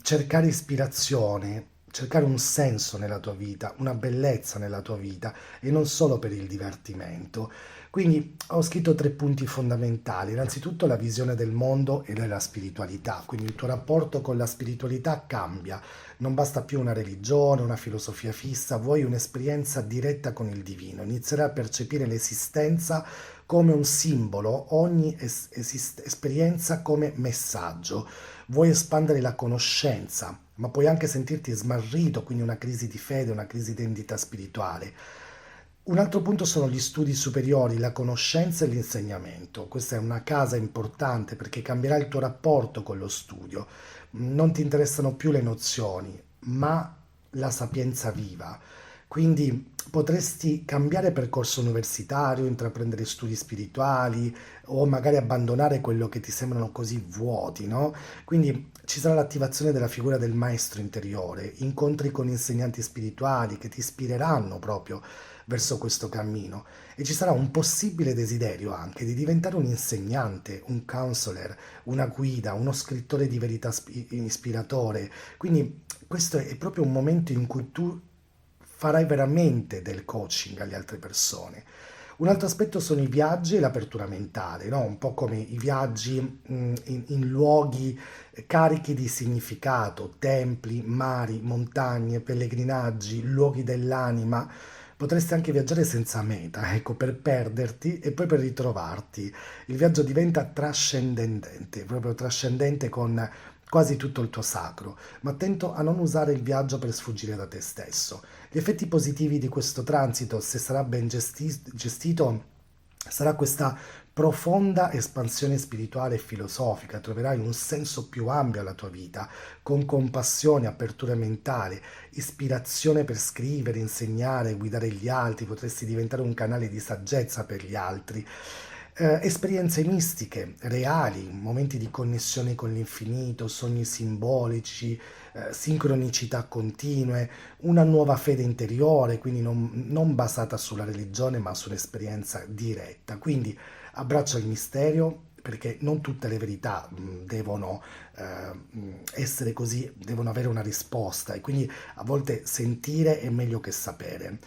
cercare ispirazione, cercare un senso nella tua vita, una bellezza nella tua vita e non solo per il divertimento. Quindi ho scritto tre punti fondamentali. Innanzitutto la visione del mondo e della spiritualità, quindi il tuo rapporto con la spiritualità cambia, non basta più una religione, una filosofia fissa, vuoi un'esperienza diretta con il divino, inizierai a percepire l'esistenza come un simbolo, ogni esperienza come messaggio, vuoi espandere la conoscenza, ma puoi anche sentirti smarrito, quindi una crisi di fede, una crisi di identità spirituale. Un altro punto sono gli studi superiori, la conoscenza e l'insegnamento. Questa è una casa importante perché cambierà il tuo rapporto con lo studio. Non ti interessano più le nozioni, ma la sapienza viva. Quindi potresti cambiare percorso universitario, intraprendere studi spirituali o magari abbandonare quello che ti sembrano così vuoti, no? Quindi ci sarà l'attivazione della figura del maestro interiore, incontri con insegnanti spirituali che ti ispireranno proprio verso questo cammino e ci sarà un possibile desiderio anche di diventare un insegnante, un counselor, una guida, uno scrittore di verità ispiratore. Quindi questo è proprio un momento in cui tu farai veramente del coaching alle altre persone. Un altro aspetto sono i viaggi e l'apertura mentale, no? Un po' come i viaggi in luoghi carichi di significato, templi, mari, montagne, pellegrinaggi, luoghi dell'anima. Potresti anche viaggiare senza meta, ecco, per perderti e poi per ritrovarti. Il viaggio diventa trascendente, proprio trascendente con quasi tutto il tuo sacro, ma attento a non usare il viaggio per sfuggire da te stesso. Gli effetti positivi di questo transito, se sarà ben gestito, sarà questa profonda espansione spirituale e filosofica, troverai un senso più ampio alla tua vita, con compassione, apertura mentale, ispirazione per scrivere, insegnare, guidare gli altri, potresti diventare un canale di saggezza per gli altri. Esperienze mistiche, reali, momenti di connessione con l'infinito, sogni simbolici, sincronicità continue, una nuova fede interiore, quindi non basata sulla religione ma sull'esperienza diretta. Quindi abbraccia il mistero perché non tutte le verità devono essere così, devono avere una risposta e quindi a volte sentire è meglio che sapere.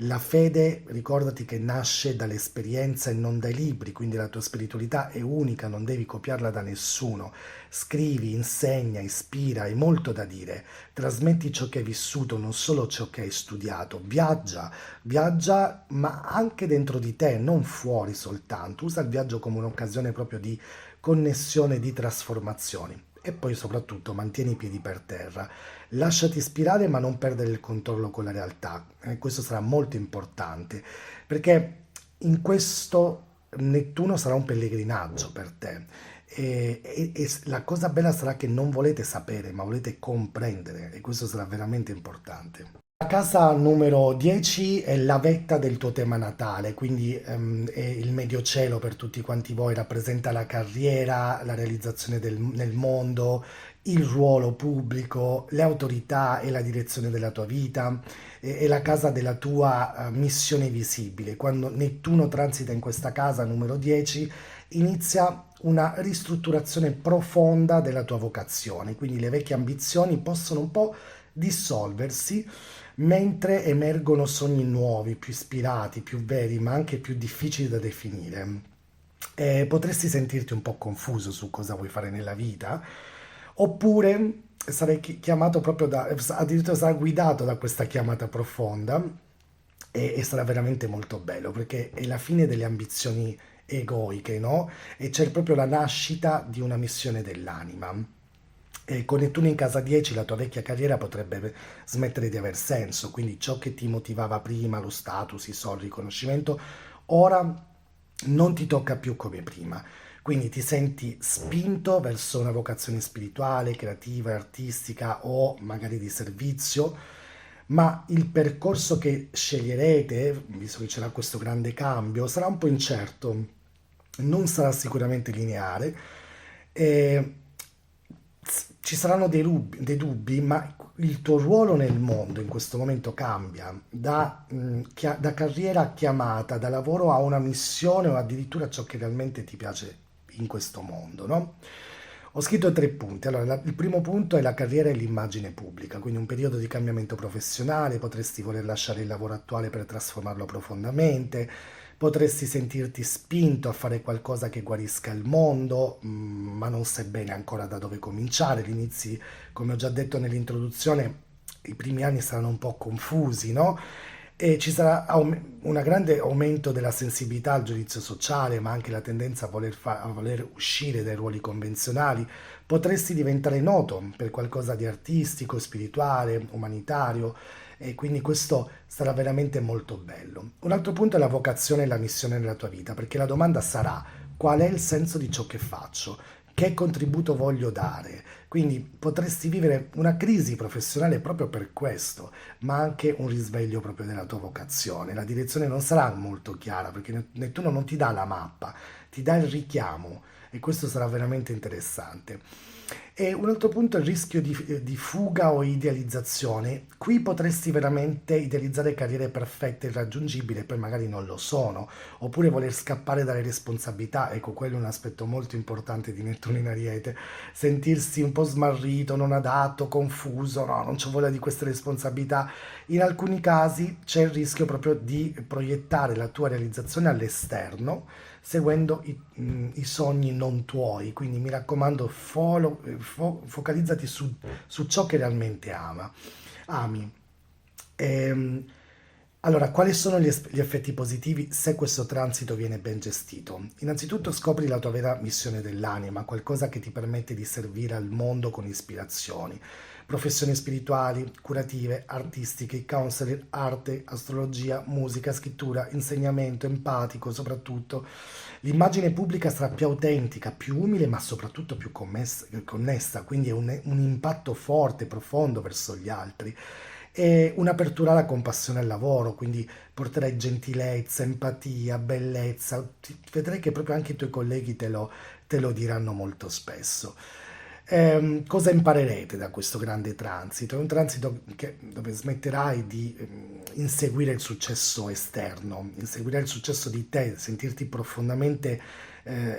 La fede, ricordati che nasce dall'esperienza e non dai libri, quindi la tua spiritualità è unica, non devi copiarla da nessuno. Scrivi, insegna, ispira, hai molto da dire, trasmetti ciò che hai vissuto, non solo ciò che hai studiato. Viaggia, viaggia, ma anche dentro di te, non fuori soltanto. Usa il viaggio come un'occasione proprio di connessione, di trasformazioni. E poi soprattutto mantieni i piedi per terra. Lasciati ispirare ma non perdere il controllo con la realtà. Questo sarà molto importante perché in questo Nettuno sarà un pellegrinaggio per te. E la cosa bella sarà che non volete sapere, ma volete comprendere, e questo sarà veramente importante. La casa numero 10 è la vetta del tuo tema natale, quindi è il medio cielo per tutti quanti voi, rappresenta la carriera, la realizzazione nel mondo, il ruolo pubblico, le autorità e la direzione della tua vita, è la casa della tua missione visibile. Quando Nettuno transita in questa casa numero 10, inizia una ristrutturazione profonda della tua vocazione, quindi le vecchie ambizioni possono un po' dissolversi mentre emergono sogni nuovi, più ispirati, più veri, ma anche più difficili da definire. Potresti sentirti un po' confuso su cosa vuoi fare nella vita, oppure sarai chiamato proprio addirittura sarai guidato da questa chiamata profonda e sarà veramente molto bello perché è la fine delle ambizioni egoiche, no? E c'è proprio la nascita di una missione dell'anima. E con Nettuno in casa 10 la tua vecchia carriera potrebbe smettere di aver senso, quindi ciò che ti motivava prima, lo status, i soldi, il riconoscimento, ora non ti tocca più come prima. Quindi ti senti spinto verso una vocazione spirituale, creativa, artistica o magari di servizio, ma il percorso che sceglierete, visto che c'era questo grande cambio, sarà un po' incerto, non sarà sicuramente lineare. E ci saranno dei dubbi, ma il tuo ruolo nel mondo in questo momento cambia da carriera a chiamata, da lavoro a una missione o addirittura a ciò che realmente ti piace in questo mondo, no? Ho scritto tre punti. Allora, il primo punto è la carriera e l'immagine pubblica, quindi un periodo di cambiamento professionale, potresti voler lasciare il lavoro attuale per trasformarlo profondamente, potresti sentirti spinto a fare qualcosa che guarisca il mondo, ma non sai bene ancora da dove cominciare. Gli inizi, come ho già detto nell'introduzione, i primi anni saranno un po' confusi, no? E ci sarà un grande aumento della sensibilità al giudizio sociale, ma anche la tendenza a a voler uscire dai ruoli convenzionali. Potresti diventare noto per qualcosa di artistico, spirituale, umanitario, e quindi questo sarà veramente molto bello. Un altro punto è la vocazione e la missione nella tua vita, perché la domanda sarà: qual è il senso di ciò che faccio? Che contributo voglio dare? Quindi potresti vivere una crisi professionale proprio per questo, ma anche un risveglio proprio della tua vocazione. La direzione non sarà molto chiara perché Nettuno non ti dà la mappa, ti dà il richiamo e questo sarà veramente interessante. E un altro punto è il rischio di fuga o idealizzazione. Qui potresti veramente idealizzare carriere perfette e irraggiungibili e poi magari non lo sono, oppure voler scappare dalle responsabilità. Ecco, quello è un aspetto molto importante di Nettuno in Ariete, sentirsi un po' smarrito, non adatto, confuso, no, non c'ho voglia di queste responsabilità. In alcuni casi c'è il rischio proprio di proiettare la tua realizzazione all'esterno, seguendo i sogni non tuoi. Quindi mi raccomando, focalizzati su ciò che realmente ami. Ehm, allora, quali sono gli effetti positivi se questo transito viene ben gestito? Innanzitutto scopri la tua vera missione dell'anima, qualcosa che ti permette di servire al mondo con ispirazioni. Professioni spirituali, curative, artistiche, counselor, arte, astrologia, musica, scrittura, insegnamento, empatico soprattutto. L'immagine pubblica sarà più autentica, più umile, ma soprattutto più connessa, quindi è un impatto forte, profondo verso gli altri. E un'apertura alla compassione al lavoro, quindi porterai gentilezza, empatia, bellezza. Vedrai che proprio anche i tuoi colleghi te lo diranno molto spesso. Cosa imparerete da questo grande transito? È un transito dove smetterai di inseguire il successo esterno, inseguirai il successo di te, sentirti profondamente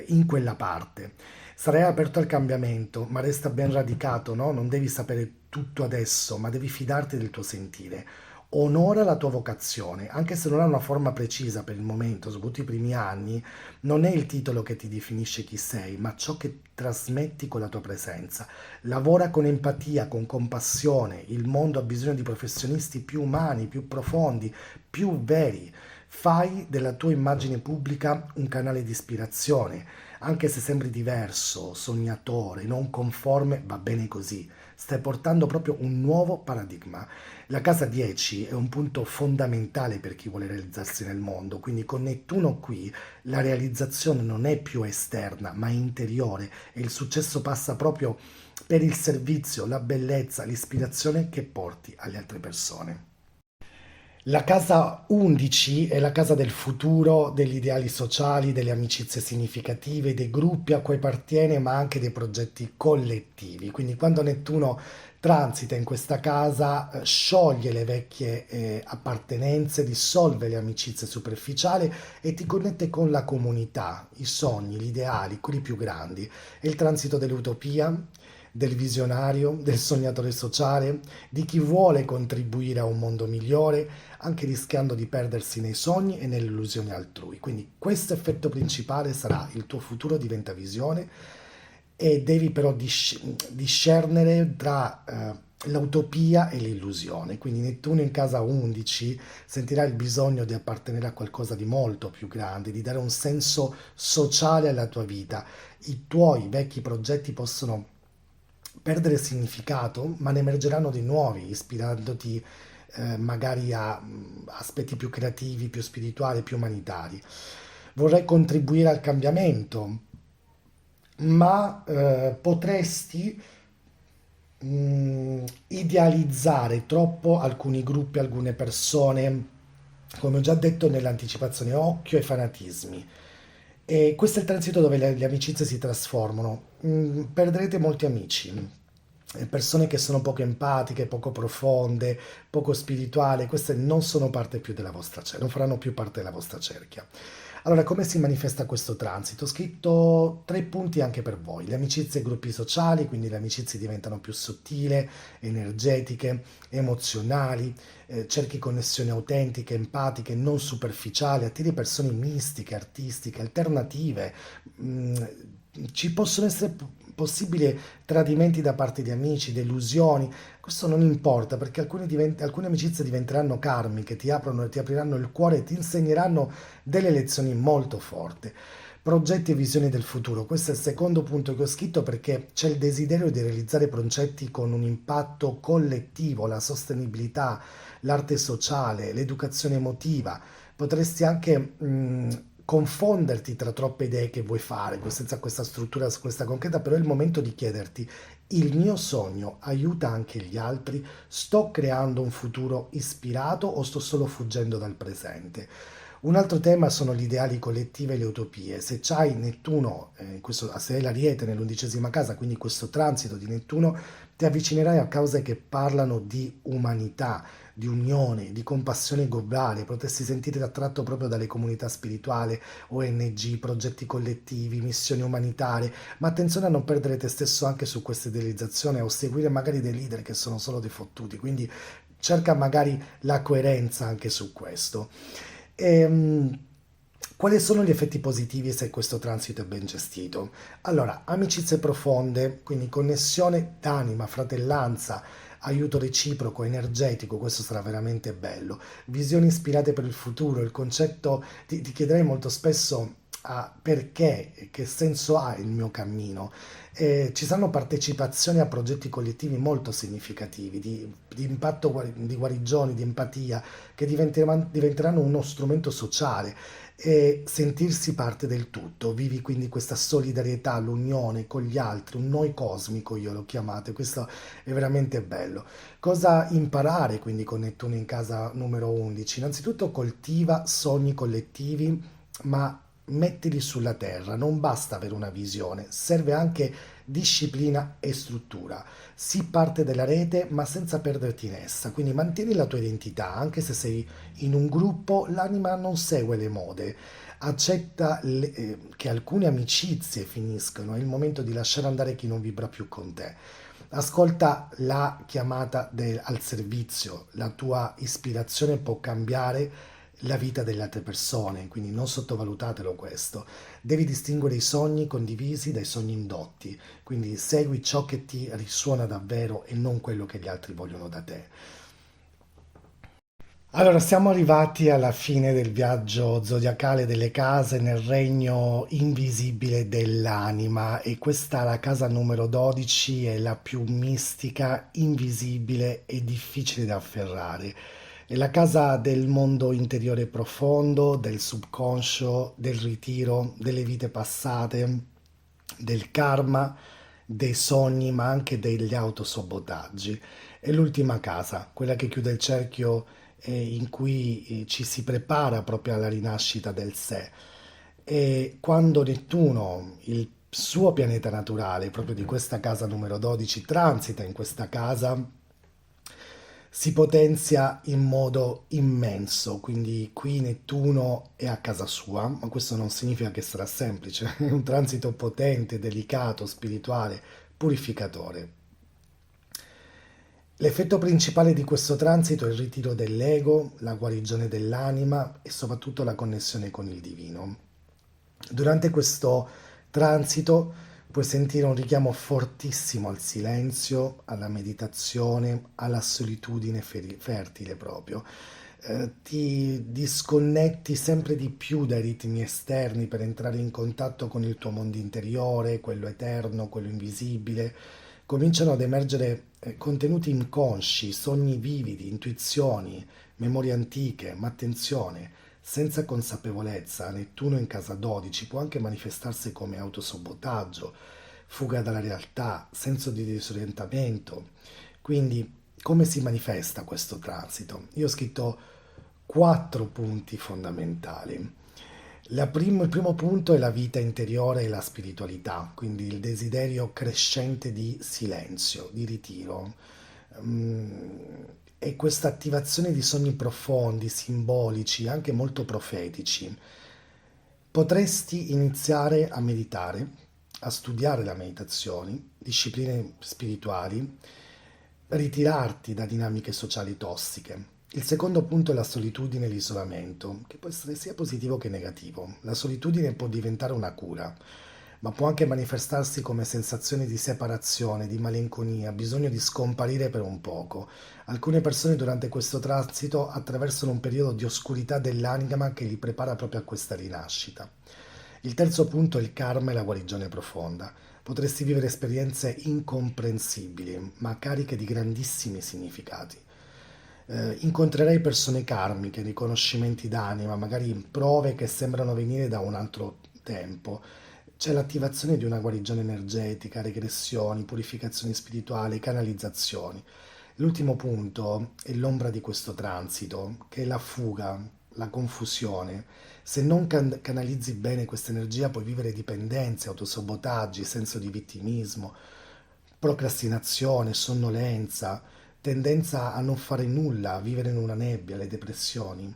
in quella parte. Sarai aperto al cambiamento, ma resta ben radicato, no? Non devi sapere tutto adesso, ma devi fidarti del tuo sentire. Onora la tua vocazione, anche se non ha una forma precisa per il momento, soprattutto i primi anni, non è il titolo che ti definisce chi sei, ma ciò che trasmetti con la tua presenza. Lavora con empatia, con compassione. Il mondo ha bisogno di professionisti più umani, più profondi, più veri. Fai della tua immagine pubblica un canale di ispirazione, anche se sembri diverso, sognatore, non conforme, va bene così. Stai portando proprio un nuovo paradigma. La casa 10 è un punto fondamentale per chi vuole realizzarsi nel mondo, quindi con Nettuno qui la realizzazione non è più esterna, ma è interiore e il successo passa proprio per il servizio, la bellezza, l'ispirazione che porti alle altre persone. La casa 11 è la casa del futuro, degli ideali sociali, delle amicizie significative, dei gruppi a cui appartiene, ma anche dei progetti collettivi. Quindi quando Nettuno transita in questa casa, scioglie le vecchie appartenenze, dissolve le amicizie superficiali e ti connette con la comunità, i sogni, gli ideali, quelli più grandi. È il transito dell'utopia, del visionario, del sognatore sociale, di chi vuole contribuire a un mondo migliore, anche rischiando di perdersi nei sogni e nelle illusioni altrui. Quindi questo effetto principale sarà: il tuo futuro diventa visione e devi però discernere tra l'utopia e l'illusione. Quindi Nettuno in casa 11 sentirà il bisogno di appartenere a qualcosa di molto più grande, di dare un senso sociale alla tua vita. I tuoi vecchi progetti possono perdere significato, ma ne emergeranno di nuovi, ispirandoti magari a aspetti più creativi, più spirituali, più umanitari. Vorrei contribuire al cambiamento, ma potresti idealizzare troppo alcuni gruppi, alcune persone, come ho già detto nell'anticipazione, occhio ai fanatismi. E questo è il transito dove le amicizie si trasformano. Perderete molti amici, persone che sono poco empatiche, poco profonde, poco spirituali, queste non sono parte più della vostra cerchia, non faranno più parte della vostra cerchia. Allora, come si manifesta questo transito? Ho scritto 3 punti anche per voi. Le amicizie e gruppi sociali, quindi le amicizie diventano più sottili, energetiche, emozionali, cerchi connessioni autentiche, empatiche, non superficiali, attiri persone mistiche, artistiche, alternative. Mm, Ci possono essere possibili tradimenti da parte di amici, delusioni. Questo non importa perché alcune amicizie diventeranno karmiche, ti apriranno il cuore e ti insegneranno delle lezioni molto forti. Progetti e visioni del futuro. Questo è il secondo punto che ho scritto perché c'è il desiderio di realizzare progetti con un impatto collettivo, la sostenibilità, l'arte sociale, l'educazione emotiva. Potresti anche confonderti tra troppe idee che vuoi fare, senza questa struttura, questa concreta, però è il momento di chiederti, il mio sogno aiuta anche gli altri? Sto creando un futuro ispirato o sto solo fuggendo dal presente? Un altro tema sono gli ideali collettivi e le utopie. Se c'hai Nettuno, se hai l'Ariete nell'11ª casa, quindi questo transito di Nettuno, ti avvicinerai a cause che parlano di umanità, di unione, di compassione globale. Potresti sentire attratto proprio dalle comunità spirituali, ONG, progetti collettivi, missioni umanitarie. Ma attenzione a non perdere te stesso anche su questa idealizzazione o seguire magari dei leader che sono solo dei fottuti. Quindi cerca magari la coerenza anche su questo. Ehm, Quali sono gli effetti positivi se questo transito è ben gestito? Allora, amicizie profonde, quindi connessione d'anima, fratellanza, aiuto reciproco, energetico, questo sarà veramente bello. Visioni ispirate per il futuro, il concetto, ti chiederei molto spesso perché, che senso ha il mio cammino. Ci saranno partecipazioni a progetti collettivi molto significativi, di impatto, di guarigione, di empatia, che diventeranno uno strumento sociale e sentirsi parte del tutto. Vivi quindi questa solidarietà, l'unione con gli altri, un noi cosmico io lo chiamate, questo è veramente bello. Cosa imparare quindi con Nettuno in casa numero 11? Innanzitutto coltiva sogni collettivi, ma mettili sulla terra, non basta avere una visione, serve anche disciplina e struttura. Si parte dalla rete ma senza perderti in essa, quindi mantieni la tua identità, anche se sei in un gruppo, l'anima non segue le mode. Accetta che alcune amicizie finiscono, è il momento di lasciare andare chi non vibra più con te. Ascolta la chiamata al servizio, la tua ispirazione può cambiare la vita delle altre persone, quindi non sottovalutatelo questo. Devi distinguere i sogni condivisi dai sogni indotti, quindi segui ciò che ti risuona davvero e non quello che gli altri vogliono da te. Allora, siamo arrivati alla fine del viaggio zodiacale delle case nel regno invisibile dell'anima e questa, la casa numero 12, è la più mistica, invisibile e difficile da afferrare. È la casa del mondo interiore profondo, del subconscio, del ritiro, delle vite passate, del karma, dei sogni, ma anche degli autosabotaggi. È l'ultima casa, quella che chiude il cerchio in cui ci si prepara proprio alla rinascita del sé. E quando Nettuno, il suo pianeta naturale, proprio di questa casa numero 12, transita in questa casa, si potenzia in modo immenso, quindi qui Nettuno è a casa sua, ma questo non significa che sarà semplice, è un transito potente, delicato, spirituale, purificatore. L'effetto principale di questo transito è il ritiro dell'ego, la guarigione dell'anima e soprattutto la connessione con il divino. Durante questo transito puoi sentire un richiamo fortissimo al silenzio, alla meditazione, alla solitudine fertile proprio. Ti disconnetti sempre di più dai ritmi esterni per entrare in contatto con il tuo mondo interiore, quello eterno, quello invisibile. Cominciano ad emergere contenuti inconsci, sogni vividi, intuizioni, memorie antiche, ma attenzione, senza consapevolezza. Nettuno in casa 12 può anche manifestarsi come autosabotaggio, fuga dalla realtà, senso di disorientamento. Quindi, come si manifesta questo transito? Io ho scritto quattro punti fondamentali. Il primo punto è la vita interiore e la spiritualità, quindi il desiderio crescente di silenzio, di ritiro. Mm, E questa attivazione di sogni profondi, simbolici, anche molto profetici. Potresti iniziare a meditare, a studiare la meditazione, discipline spirituali, ritirarti da dinamiche sociali tossiche. Il secondo punto è la solitudine e l'isolamento, che può essere sia positivo che negativo. La solitudine può diventare una cura, ma può anche manifestarsi come sensazione di separazione, di malinconia, bisogno di scomparire per un poco. Alcune persone durante questo transito attraversano un periodo di oscurità dell'anima che li prepara proprio a questa rinascita. Il terzo punto è il karma e la guarigione profonda. Potresti vivere esperienze incomprensibili, ma cariche di grandissimi significati. Incontrerei persone karmiche, riconoscimenti d'anima, magari prove che sembrano venire da un altro tempo. C'è l'attivazione di una guarigione energetica, regressioni, purificazioni spirituali, canalizzazioni. L'ultimo punto è l'ombra di questo transito, che è la fuga, la confusione. Se non canalizzi bene questa energia puoi vivere dipendenze, autosabotaggi, senso di vittimismo, procrastinazione, sonnolenza, tendenza a non fare nulla, a vivere in una nebbia, le depressioni.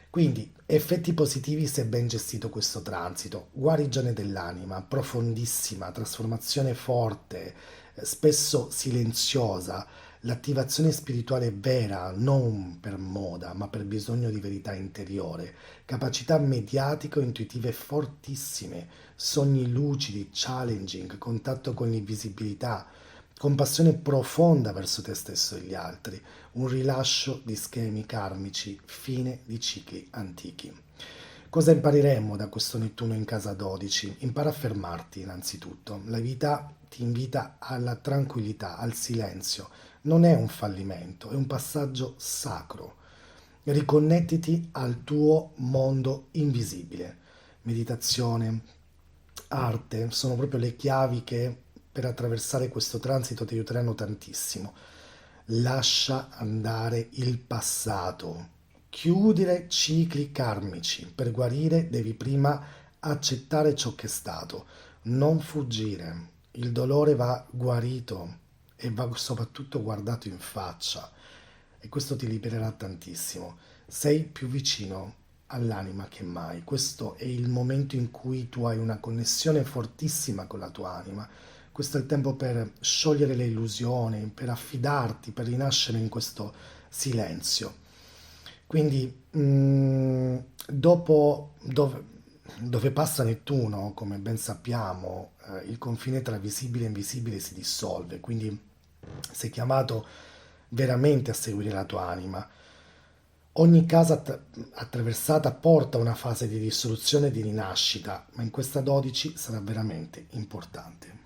Quindi, effetti positivi se ben gestito questo transito, guarigione dell'anima, profondissima, trasformazione forte, spesso silenziosa, l'attivazione spirituale vera, non per moda, ma per bisogno di verità interiore, capacità mediatico-intuitive fortissime, sogni lucidi, challenging, contatto con l'invisibilità, compassione profonda verso te stesso e gli altri, un rilascio di schemi karmici, fine di cicli antichi. Cosa impareremo da questo Nettuno in casa 12? Impara a fermarti innanzitutto. La vita ti invita alla tranquillità, al silenzio. Non è un fallimento, è un passaggio sacro. Riconnettiti al tuo mondo invisibile. Meditazione, arte sono proprio le chiavi che per attraversare questo transito ti aiuteranno tantissimo. Lascia andare il passato, chiudere cicli karmici. Per guarire devi prima accettare ciò che è stato, non fuggire. Il dolore va guarito e va soprattutto guardato in faccia e questo ti libererà tantissimo. Sei più vicino all'anima che mai. Questo è il momento in cui tu hai una connessione fortissima con la tua anima. Questo è il tempo per sciogliere le illusioni, per affidarti, per rinascere in questo silenzio. Quindi, dopo dove passa Nettuno, come ben sappiamo, il confine tra visibile e invisibile si dissolve, quindi sei chiamato veramente a seguire la tua anima. Ogni casa attraversata porta una fase di dissoluzione e di rinascita, ma in questa 12 sarà veramente importante.